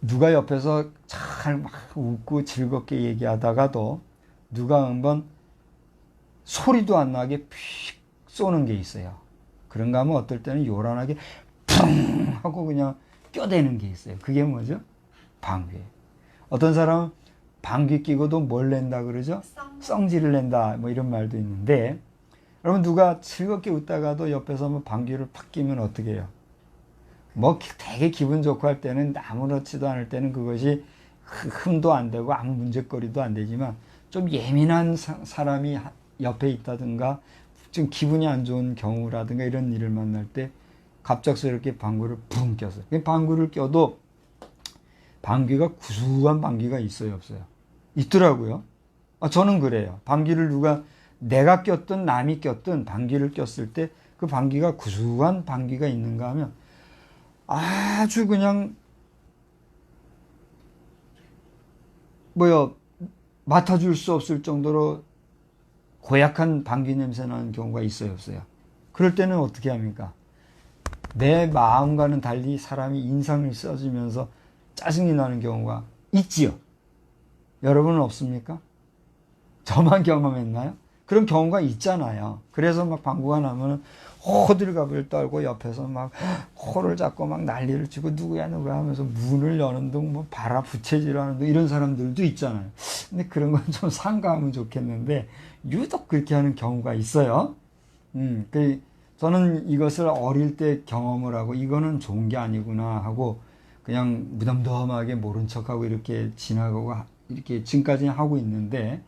누가 옆에서 잘 막 웃고 즐겁게 얘기하다가도 누가 한번 소리도 안 나게 픽 쏘는 게 있어요. 그런가 하면 어떨 때는 요란하게 풍 하고 그냥 껴대는 게 있어요. 그게 뭐죠? 방귀. 어떤 사람은 방귀 끼고도 뭘 낸다 그러죠? 썽지를 낸다 뭐 이런 말도 있는데 여러분 누가 즐겁게 웃다가도 옆에서 뭐 방귀를 팍 끼면 어떻게 해요? 뭐 되게 기분 좋고 할 때는 아무렇지도 않을 때는 그것이 흠도 안 되고 아무 문제거리도 안 되지만 좀 예민한 사람이 옆에 있다든가 좀 기분이 안 좋은 경우라든가 이런 일을 만날 때 갑작스럽게 방귀를 붕 꼈어요. 방귀를 껴도 방귀가 구수한 방귀가 있어요 없어요? 있더라고요. 저는 그래요. 방귀를 내가 꼈든 남이 꼈든 방귀를 꼈을 때 그 방귀가 구수한 방귀가 있는가 하면 아주 그냥 맡아줄 수 없을 정도로 고약한 방귀 냄새 나는 경우가 있어요, 없어요? 그럴 때는 어떻게 합니까? 내 마음과는 달리 사람이 인상을 써주면서 짜증이 나는 경우가 있지요. 여러분은 없습니까? 저만 경험했나요? 그런 경우가 있잖아요. 그래서 막 방구가 나면 호들갑을 떨고 옆에서 막 코를 잡고 막 난리를 치고 누구야 하면서 문을 여는 둥 뭐 바라 부채질하는 둥 이런 사람들도 있잖아요. 근데 그런 건 좀 삼가하면 좋겠는데 유독 그렇게 하는 경우가 있어요. 저는 이것을 어릴 때 경험을 하고 이거는 좋은 게 아니구나 하고 그냥 무덤덤하게 모른 척하고 이렇게 지나가고 이렇게 지금까지 하고 있는데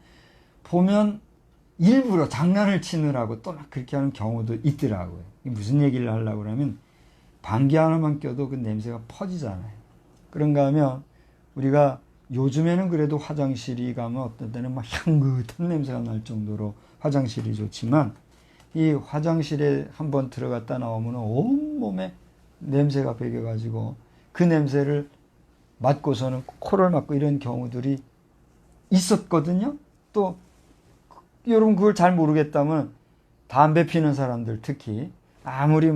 보면 일부러 장난을 치느라고 또 막 그렇게 하는 경우도 있더라고요. 무슨 얘기를 하려고 그러면 방귀 하나만 껴도 그 냄새가 퍼지잖아요. 그런가 하면 우리가 요즘에는 그래도 화장실이 가면 어떤 때는 막 향긋한 냄새가 날 정도로 화장실이 좋지만 이 화장실에 한번 들어갔다 나오면 온몸에 냄새가 배겨가지고 그 냄새를 맡고서는 코를 막고 이런 경우들이 있었거든요. 또 여러분 그걸 잘 모르겠다면 담배 피는 사람들 특히 아무리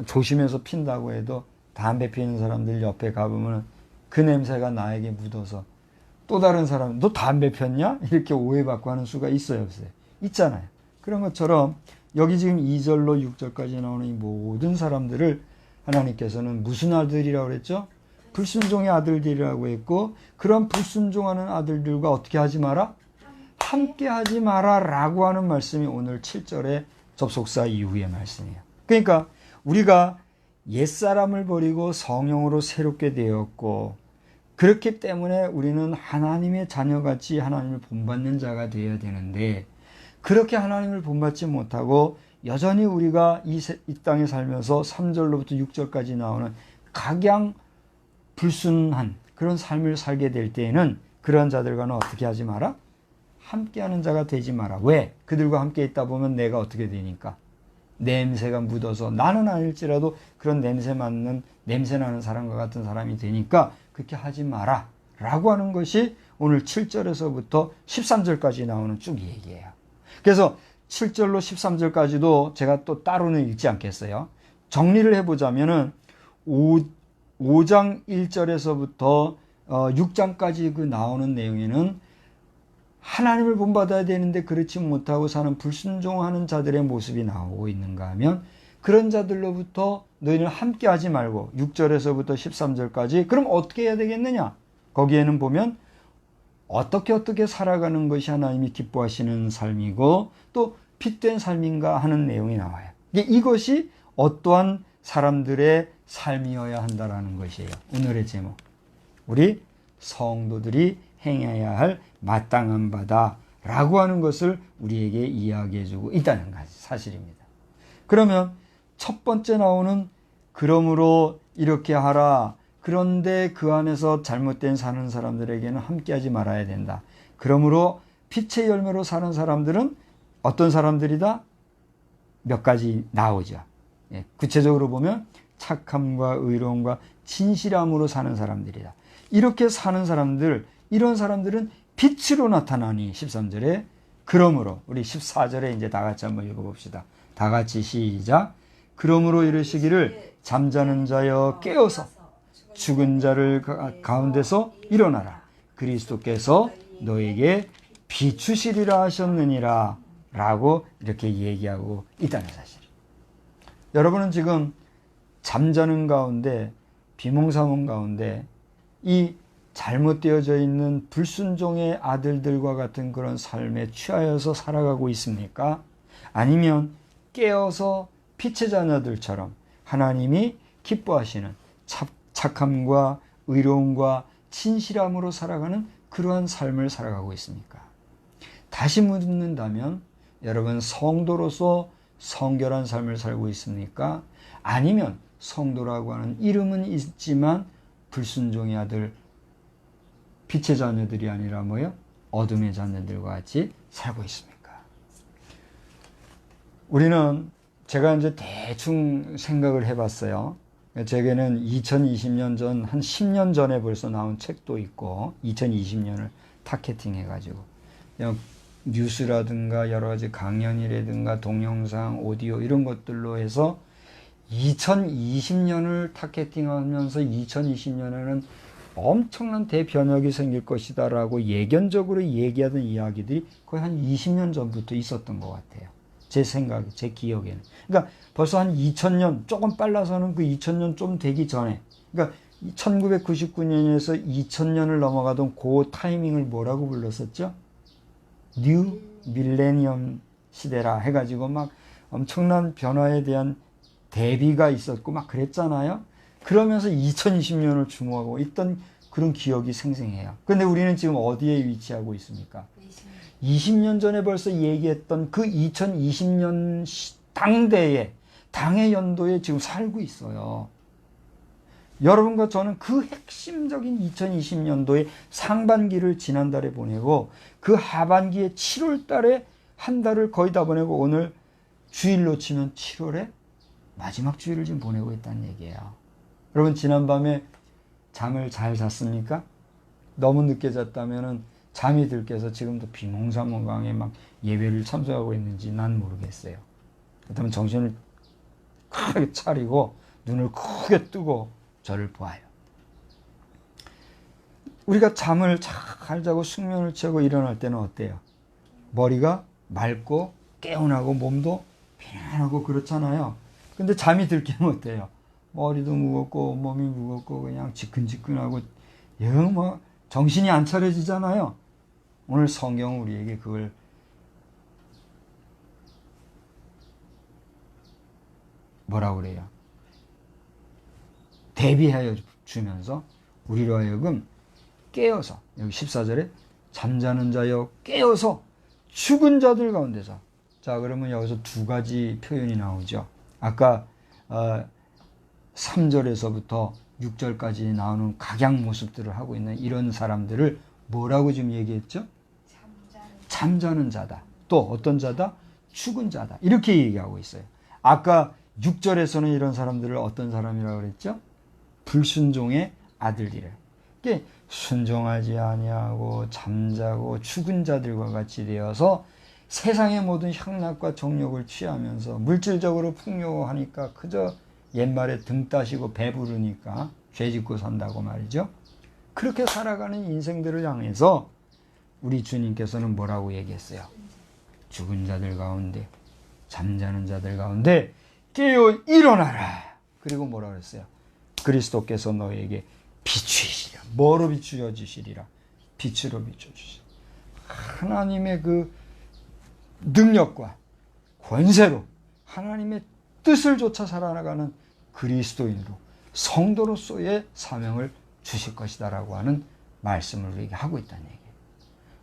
조심해서 핀다고 해도 담배 피는 사람들 옆에 가보면 그 냄새가 나에게 묻어서 또 다른 사람 너 담배 폈냐? 이렇게 오해받고 하는 수가 있어요, 없어요? 있잖아요. 그런 것처럼 여기 지금 2절로 6절까지 나오는 이 모든 사람들을 하나님께서는 무슨 아들이라고 그랬죠? 불순종의 아들들이라고 했고 그런 불순종하는 아들들과 어떻게 하지 마라? 함께 하지 마라 라고 하는 말씀이 오늘 7절의 접속사 이후의 말씀이에요. 그러니까 우리가 옛사람을 버리고 성령으로 새롭게 되었고 그렇기 때문에 우리는 하나님의 자녀같이 하나님을 본받는 자가 되어야 되는데 그렇게 하나님을 본받지 못하고 여전히 우리가 이 땅에 살면서 3절로부터 6절까지 나오는 각양 불순한 그런 삶을 살게 될 때에는 그런 자들과는 어떻게 하지 마라? 함께하는 자가 되지 마라. 왜? 그들과 함께 있다 보면 내가 어떻게 되니까? 냄새가 묻어서 나는 아닐지라도 그런 냄새 나는 사람과 같은 사람이 되니까 그렇게 하지 마라. 라고 하는 것이 오늘 7절에서부터 13절까지 나오는 쭉 얘기예요. 그래서 7절로 13절까지도 제가 또 따로는 읽지 않겠어요. 정리를 해보자면은 5장 1절에서부터 6장까지 그 나오는 내용에는 하나님을 본받아야 되는데 그렇지 못하고 사는 불순종하는 자들의 모습이 나오고 있는가 하면 그런 자들로부터 너희는 함께 하지 말고 6절에서부터 13절까지 그럼 어떻게 해야 되겠느냐? 거기에는 보면 어떻게 살아가는 것이 하나님이 기뻐하시는 삶이고 또 핏된 삶인가 하는 내용이 나와요. 이것이 어떠한 사람들의 삶이어야 한다라는 것이에요. 오늘의 제목. 우리 성도들이 행해야 할 마땅한 바다 라고 하는 것을 우리에게 이야기해 주고 있다는 사실입니다. 그러면 첫 번째 나오는 그러므로 이렇게 하라. 그런데 그 안에서 잘못된 사는 사람들에게는 함께하지 말아야 된다. 그러므로 빛의 열매로 사는 사람들은 어떤 사람들이다? 몇 가지 나오죠. 구체적으로 보면 착함과 의로움과 진실함으로 사는 사람들이다. 이렇게 사는 사람들, 이런 사람들은 빛으로 나타나니 13절에 그러므로 우리 14절에 이제 다 같이 한번 읽어봅시다. 다 같이 시작. 그러므로 이르시기를 잠자는 자여 깨어서 죽은 자를 가운데서 일어나라. 그리스도께서 너에게 비추시리라 하셨느니라 라고 이렇게 얘기하고 있다는 사실. 여러분은 지금 잠자는 가운데 비몽사몽 가운데 이 잘못되어져 있는 불순종의 아들들과 같은 그런 삶에 취하여서 살아가고 있습니까? 아니면 깨어서 빛의 자녀들처럼 하나님이 기뻐하시는 착함과 의로움과 진실함으로 살아가는 그러한 삶을 살아가고 있습니까? 다시 묻는다면 여러분 성도로서 성결한 삶을 살고 있습니까? 아니면 성도라고 하는 이름은 있지만 불순종의 아들, 빛의 자녀들이 아니라 뭐요? 어둠의 자녀들과 같이 살고 있습니까? 우리는 제가 이제 대충 생각을 해봤어요. 제게는 2020년 전, 한 10년 전에 벌써 나온 책도 있고, 2020년을 타겟팅 해가지고, 그냥 뉴스라든가 여러 가지 강연이라든가 동영상, 오디오 이런 것들로 해서 2020년을 타겟팅하면서 2020년에는 엄청난 대변혁이 생길 것이다라고 예견적으로 얘기하던 이야기들이 거의 한 20년 전부터 있었던 것 같아요. 제 생각, 제 기억에는. 그러니까 벌써 한 2000년, 조금 빨라서는 그 2000년 좀 되기 전에, 그러니까 1999년에서 2000년을 넘어가던 그 타이밍을 뭐라고 불렀었죠? 뉴 밀레니엄 시대라 해가지고 막 엄청난 변화에 대한 대비가 있었고 막 그랬잖아요. 그러면서 2020년을 주목하고 있던 그런 기억이 생생해요. 근데 우리는 지금 어디에 위치하고 있습니까? 20년 전에 벌써 얘기했던 그 2020년 당의 연도에 지금 살고 있어요. 여러분과 저는 그 핵심적인 2020년도의 상반기를 지난달에 보내고 그 하반기에 7월 달에 한 달을 거의 다 보내고 오늘 주일로 치면 7월에 마지막 주일을 지금 보내고 있다는 얘기예요. 여러분 지난밤에 잠을 잘 잤습니까? 너무 늦게 잤다면 잠이 들께서 지금도 비몽사몽강에 막 예배를 참석하고 있는지 난 모르겠어요. 그렇다면 정신을 크게 차리고 눈을 크게 뜨고 저를 보아요. 우리가 잠을 잘 자고 숙면을 취하고 일어날 때는 어때요? 머리가 맑고 개운하고 몸도 편안하고 그렇잖아요. 근데 잠이 들게면 어때요? 머리도 무겁고 몸이 무겁고 그냥 지끈지끈하고 영 뭐 정신이 안 차려지잖아요. 오늘 성경은 우리에게 그걸 뭐라고 그래요? 대비하여 주면서 우리로 하여금 깨어서, 여기 14절에 잠자는 자여 깨어서 죽은 자들 가운데서. 자, 그러면 여기서 두 가지 표현이 나오죠. 아까 3절에서부터 6절까지 나오는 각양 모습들을 하고 있는 이런 사람들을 뭐라고 지금 얘기했죠? 잠자는 자다. 또 어떤 자다? 죽은 자다. 이렇게 얘기하고 있어요. 아까 6절에서는 이런 사람들을 어떤 사람이라고 그랬죠? 불순종의 아들이래. 이게 순종하지 아니하고 잠자고 죽은 자들과 같이 되어서 세상의 모든 향락과 정욕을 취하면서 물질적으로 풍요하니까 그저 옛말에 등 따시고 배부르니까 죄 짓고 산다고 말이죠. 그렇게 살아가는 인생들을 향해서 우리 주님께서는 뭐라고 얘기했어요? 죽은 자들 가운데, 잠자는 자들 가운데 깨어 일어나라. 그리고 뭐라 그랬어요? 그리스도께서 너에게 비추시리라. 뭐로 비추어 주시리라? 빛으로 비추어 주시리라. 하나님의 그 능력과 권세로 하나님의 뜻을 쫓아 살아나가는 그리스도인으로 성도로서의 사명을 주실 것이다라고 하는 말씀을 우리에게 하고 있다는 얘기예요.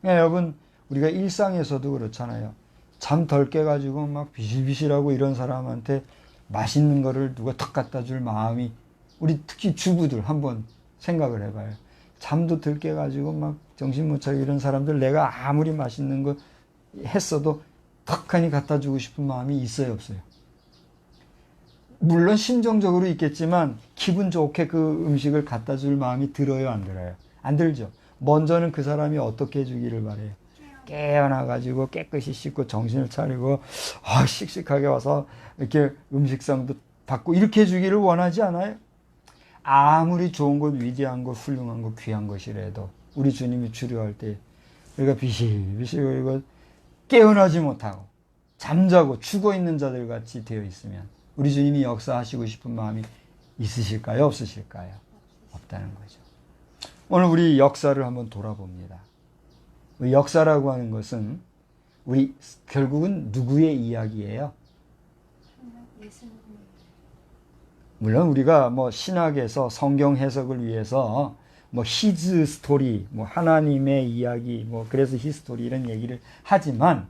그러니까 여러분 우리가 일상에서도 그렇잖아요. 잠 덜 깨가지고 막 비실비실하고 이런 사람한테 맛있는 거를 누가 턱 갖다 줄 마음이, 우리 특히 주부들 한번 생각을 해봐요. 잠도 덜 깨가지고 막 정신 못 차리고 이런 사람들 내가 아무리 맛있는 거 했어도 턱하니 갖다 주고 싶은 마음이 있어요, 없어요? 물론 심정적으로 있겠지만 기분 좋게 그 음식을 갖다 줄 마음이 들어요, 안 들어요? 안 들죠. 먼저는 그 사람이 어떻게 해주기를 바래요? 깨어나가지고 깨끗이 씻고 정신을 차리고 씩씩하게 와서 이렇게 음식상도 받고 이렇게 해주기를 원하지 않아요? 아무리 좋은 것, 위대한 것, 훌륭한 것, 귀한 것이라도 우리 주님이 주려할 때 우리가 비실비실 그리고 깨어나지 못하고 잠자고 죽어있는 자들 같이 되어 있으면 우리 주님이 역사하시고 싶은 마음이 있으실까요? 없으실까요? 없다는 거죠. 오늘 우리 역사를 한번 돌아봅니다. 역사라고 하는 것은 우리 결국은 누구의 이야기예요? 물론 우리가 뭐 신학에서 성경 해석을 위해서 뭐 히즈 스토리, 뭐 하나님의 이야기, 뭐 그래서 히스토리 이런 얘기를 하지만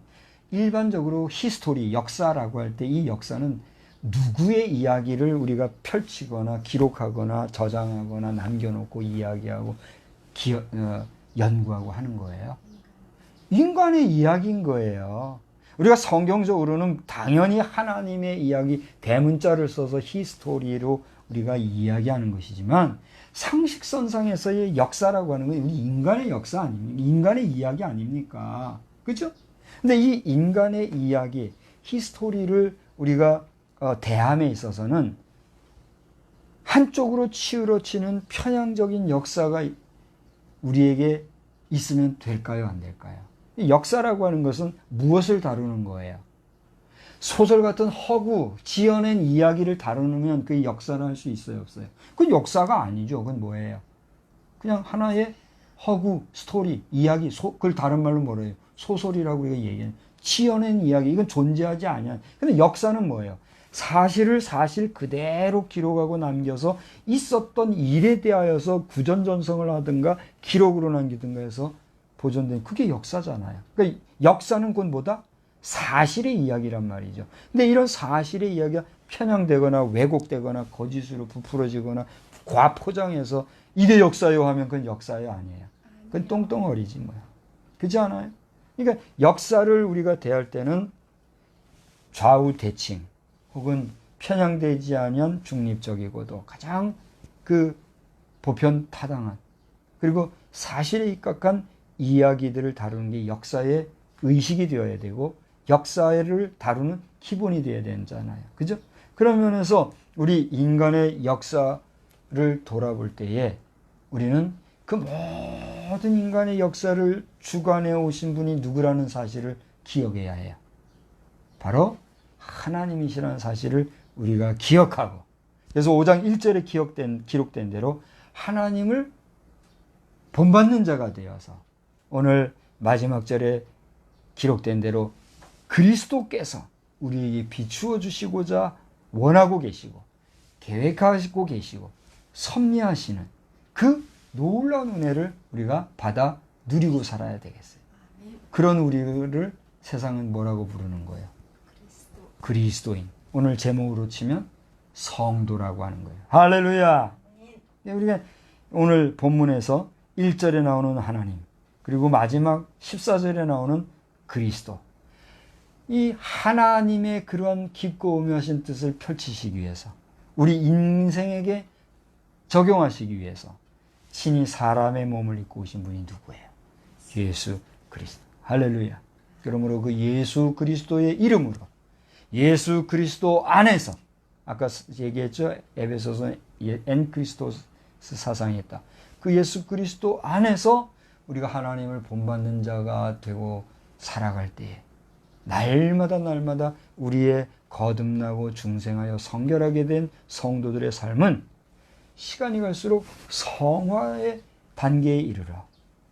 일반적으로 히스토리, 역사라고 할 때 이 역사는 누구의 이야기를 우리가 펼치거나 기록하거나 저장하거나 남겨놓고 이야기하고 연구하고 하는 거예요? 인간의 이야기인 거예요. 우리가 성경적으로는 당연히 하나님의 이야기, 대문자를 써서 히스토리로 우리가 이야기하는 것이지만 상식선상에서의 역사라고 하는 건 우리 인간의 역사 아닙니까? 인간의 이야기 아닙니까? 그죠? 근데 이 인간의 이야기, 히스토리를 우리가 대함에 있어서는 한쪽으로 치우러치는 편향적인 역사가 우리에게 있으면 될까요? 안 될까요? 역사라고 하는 것은 무엇을 다루는 거예요? 소설 같은 허구, 지어낸 이야기를 다루면 그 역사를 할 수 있어요? 없어요? 그건 역사가 아니죠. 그건 뭐예요? 그냥 하나의 허구, 스토리, 이야기, 그걸 다른 말로 뭐라 해요? 소설이라고 우리가 얘기해요. 지어낸 이야기, 이건 존재하지 않아요. 근데 역사는 뭐예요? 사실을 사실 그대로 기록하고 남겨서 있었던 일에 대하여서 구전전성을 하든가 기록으로 남기든가 해서 보존된, 그게 역사잖아요. 그러니까 역사는 곧 뭐다? 사실의 이야기란 말이죠. 근데 이런 사실의 이야기가 편향되거나 왜곡되거나 거짓으로 부풀어지거나 과포장해서 이게 역사요 하면 그건 역사요 아니에요. 그건 똥똥어리지 뭐야. 그렇지 않아요? 그러니까 역사를 우리가 대할 때는 좌우 대칭 혹은 편향되지 않은 중립적이고도 가장 그 보편 타당한 그리고 사실에 입각한 이야기들을 다루는 게 역사의 의식이 되어야 되고 역사를 다루는 기본이 되어야 되잖아요. 그죠? 그런 면에서 우리 인간의 역사를 돌아볼 때에 우리는 그 모든 인간의 역사를 주관해 오신 분이 누구라는 사실을 기억해야 해요. 바로 하나님이시라는 사실을 우리가 기억하고, 그래서 5장 1절에 기록된 대로 하나님을 본받는 자가 되어서 오늘 마지막 절에 기록된 대로 그리스도께서 우리에게 비추어 주시고자 원하고 계시고 계획하시고 계시고 섭리하시는 그 놀라운 은혜를 우리가 받아 누리고 살아야 되겠어요. 그런 우리를 세상은 뭐라고 부르는 거예요? 그리스도인. 오늘 제목으로 치면 성도라고 하는 거예요. 할렐루야. 우리가 오늘 본문에서 1절에 나오는 하나님, 그리고 마지막 14절에 나오는 그리스도, 이 하나님의 그러한 깊고 오묘하신 뜻을 펼치시기 위해서, 우리 인생에게 적용하시기 위해서 친히 사람의 몸을 입고 오신 분이 누구예요? 예수 그리스도. 할렐루야. 그러므로 그 예수 그리스도의 이름으로, 예수 그리스도 안에서, 아까 얘기했죠? 에베소서 엔 크리스토스 사상이 있다. 그 예수 그리스도 안에서 우리가 하나님을 본받는 자가 되고 살아갈 때에 날마다 우리의 거듭나고 중생하여 성결하게 된 성도들의 삶은 시간이 갈수록 성화의 단계에 이르러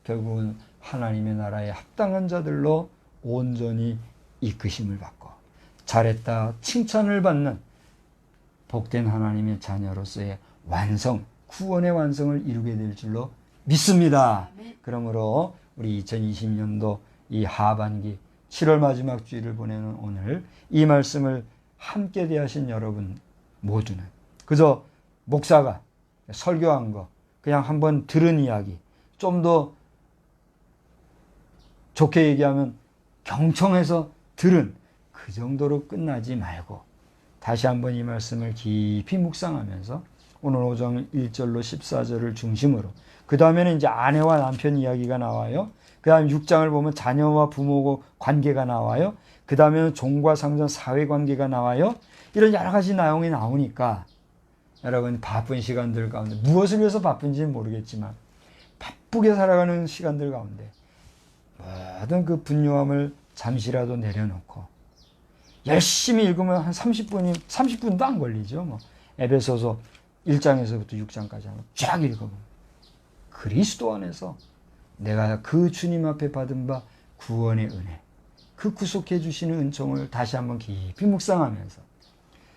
결국은 하나님의 나라에 합당한 자들로 온전히 이끄심을 받고 잘했다 칭찬을 받는 복된 하나님의 자녀로서의 완성, 구원의 완성을 이루게 될 줄로 믿습니다. 그러므로 우리 2020년도 이 하반기 7월 마지막 주일을 보내는 오늘 이 말씀을 함께 대하신 여러분 모두는 그저 목사가 설교한 거 그냥 한번 들은 이야기, 좀 더 좋게 얘기하면 경청해서 들은 그 정도로 끝나지 말고 다시 한번 이 말씀을 깊이 묵상하면서 오늘 5장 1절로 14절을 중심으로, 그 다음에는 이제 아내와 남편 이야기가 나와요. 그 다음 6장을 보면 자녀와 부모 관계가 나와요. 그 다음에는 종과 상전 사회 관계가 나와요. 이런 여러 가지 내용이 나오니까 여러분 바쁜 시간들 가운데, 무엇을 위해서 바쁜지는 모르겠지만 바쁘게 살아가는 시간들 가운데 모든 그 분요함을 잠시라도 내려놓고 열심히 읽으면 한 30분도 안 걸리죠. 뭐 에베소서 1장에서부터 6장까지 하면 쫙 읽어보면 그리스도 안에서 내가 그 주님 앞에 받은 바 구원의 은혜, 그 구속해 주시는 은총을 다시 한번 깊이 묵상하면서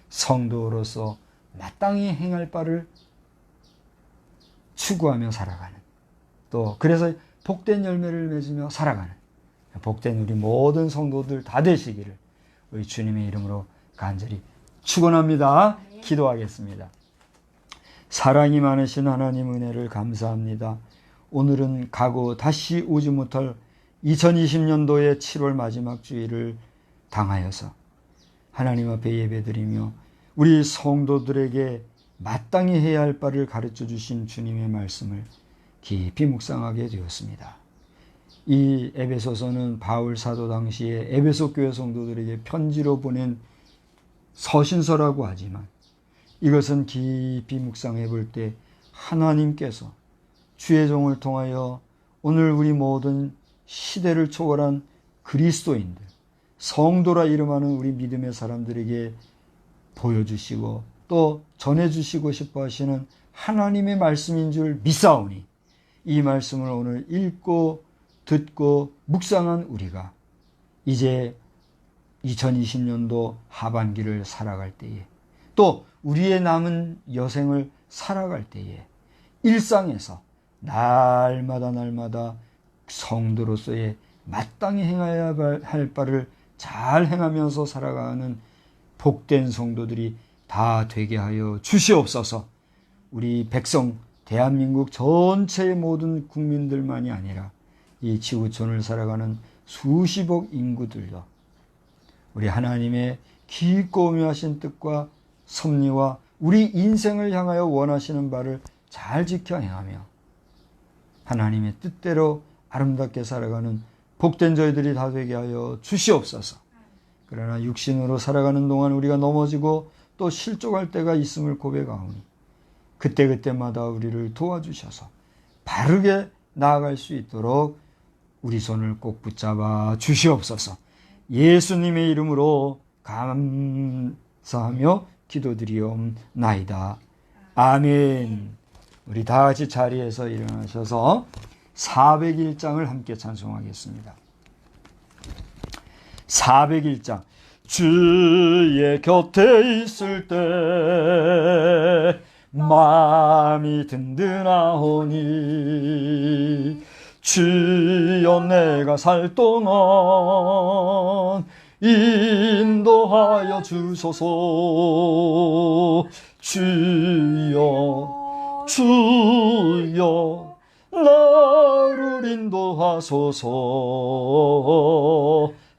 성도로서 마땅히 행할 바를 추구하며 살아가는, 또 그래서 복된 열매를 맺으며 살아가는 복된 우리 모든 성도들 다 되시기를 우리 주님의 이름으로 간절히 축원합니다. 기도하겠습니다. 사랑이 많으신 하나님 은혜를 감사합니다. 오늘은 가고 다시 오지 못할 2020년도의 7월 마지막 주일을 당하여서 하나님 앞에 예배드리며 우리 성도들에게 마땅히 해야 할 바를 가르쳐 주신 주님의 말씀을 깊이 묵상하게 되었습니다. 이 에베소서는 바울 사도 당시에 에베소 교회 성도들에게 편지로 보낸 서신서라고 하지만 이것은 깊이 묵상해 볼 때 하나님께서 주의 종을 통하여 오늘 우리 모든 시대를 초월한 그리스도인들, 성도라 이름하는 우리 믿음의 사람들에게 보여주시고 또 전해주시고 싶어 하시는 하나님의 말씀인 줄 믿사오니 이 말씀을 오늘 읽고 듣고 묵상한 우리가 이제 2020년도 하반기를 살아갈 때에 또 우리의 남은 여생을 살아갈 때에 일상에서 날마다 성도로서의 마땅히 행해야 할 바를 잘 행하면서 살아가는 복된 성도들이 다 되게 하여 주시옵소서. 우리 백성 대한민국 전체의 모든 국민들만이 아니라 이 지구촌을 살아가는 수십억 인구들도 우리 하나님의 깊고 오묘하신 뜻과 섭리와 우리 인생을 향하여 원하시는 바를 잘 지켜 행하며 하나님의 뜻대로 아름답게 살아가는 복된 저희들이 다 되게 하여 주시옵소서. 그러나 육신으로 살아가는 동안 우리가 넘어지고 또 실족할 때가 있음을 고백하오니 그때마다 우리를 도와주셔서 바르게 나아갈 수 있도록 우리 손을 꼭 붙잡아 주시옵소서. 예수님의 이름으로 감사하며 기도드리옵나이다. 아멘. 우리 다 같이 자리에서 일어나셔서 401장을 함께 찬송하겠습니다. 401장. 주의 곁에 있을 때 마음이 든든하오니 주여 내가 살 동안 인도하여 주소서. 주여 나를 인도하소서.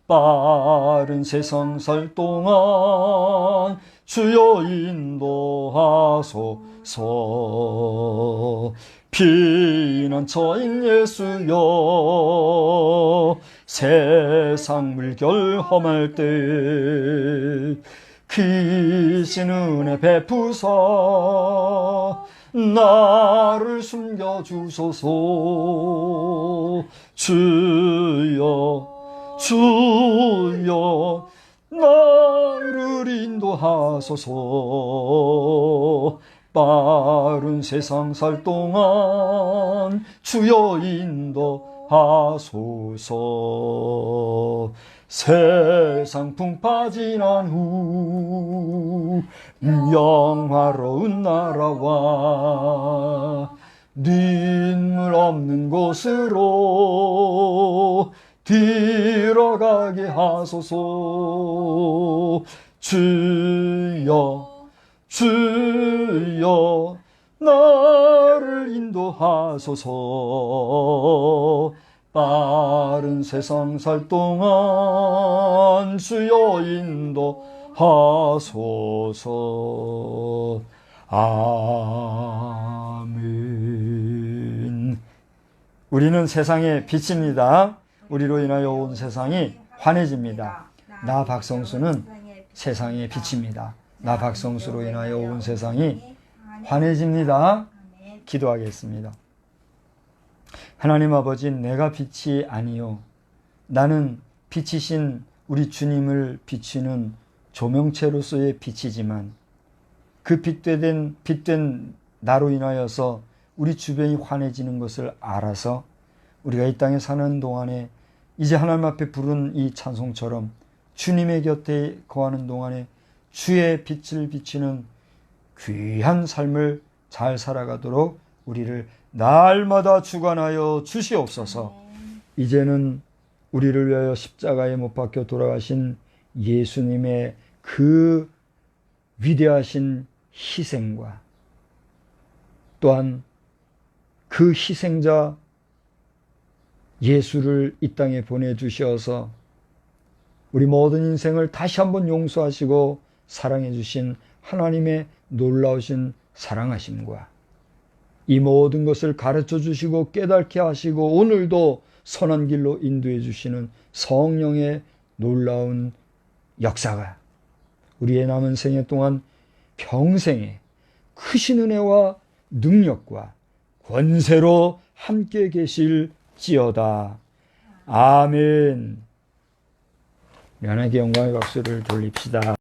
빠른 세상 살 동안 주여 인도하소서. 피난처인 예수여 세상 물결 험할 때 크신 은혜 베푸사 나를 숨겨주소서. 주여 나를 인도하소서. 빠른 세상 살 동안 주여 인도하소서. 세상 풍파 지난 후 영화로운 나라와 눈물 없는 곳으로 들어가게 하소서. 주여 나를 인도하소서. 빠른 세상 살 동안 주여 인도하소서. 아멘. 우리는 세상의 빛입니다. 우리로 인하여 온 세상이 환해집니다. 나 박성수는 세상의 빛입니다. 나 박성수로 인하여 온 세상이 환해집니다. 기도하겠습니다. 하나님 아버지, 내가 빛이 아니요 나는 빛이신 우리 주님을 비추는 조명체로서의 빛이지만 그 빛된 나로 인하여서 우리 주변이 환해지는 것을 알아서 우리가 이 땅에 사는 동안에 이제 하나님 앞에 부른 이 찬송처럼 주님의 곁에 거하는 동안에 주의 빛을 비추는 귀한 삶을 잘 살아가도록 우리를 날마다 주관하여 주시옵소서. 이제는 우리를 위하여 십자가에 못 박혀 돌아가신 예수님의 그 위대하신 희생과 또한 그 희생자 예수를 이 땅에 보내주셔서 우리 모든 인생을 다시 한번 용서하시고 사랑해 주신 하나님의 놀라우신 사랑하심과 이 모든 것을 가르쳐 주시고 깨닫게 하시고 오늘도 선한 길로 인도해 주시는 성령의 놀라운 역사가 우리의 남은 생애 동안 평생에 크신 은혜와 능력과 권세로 함께 계실지어다. 아멘. 하나님께 영광의 박수를 돌립시다.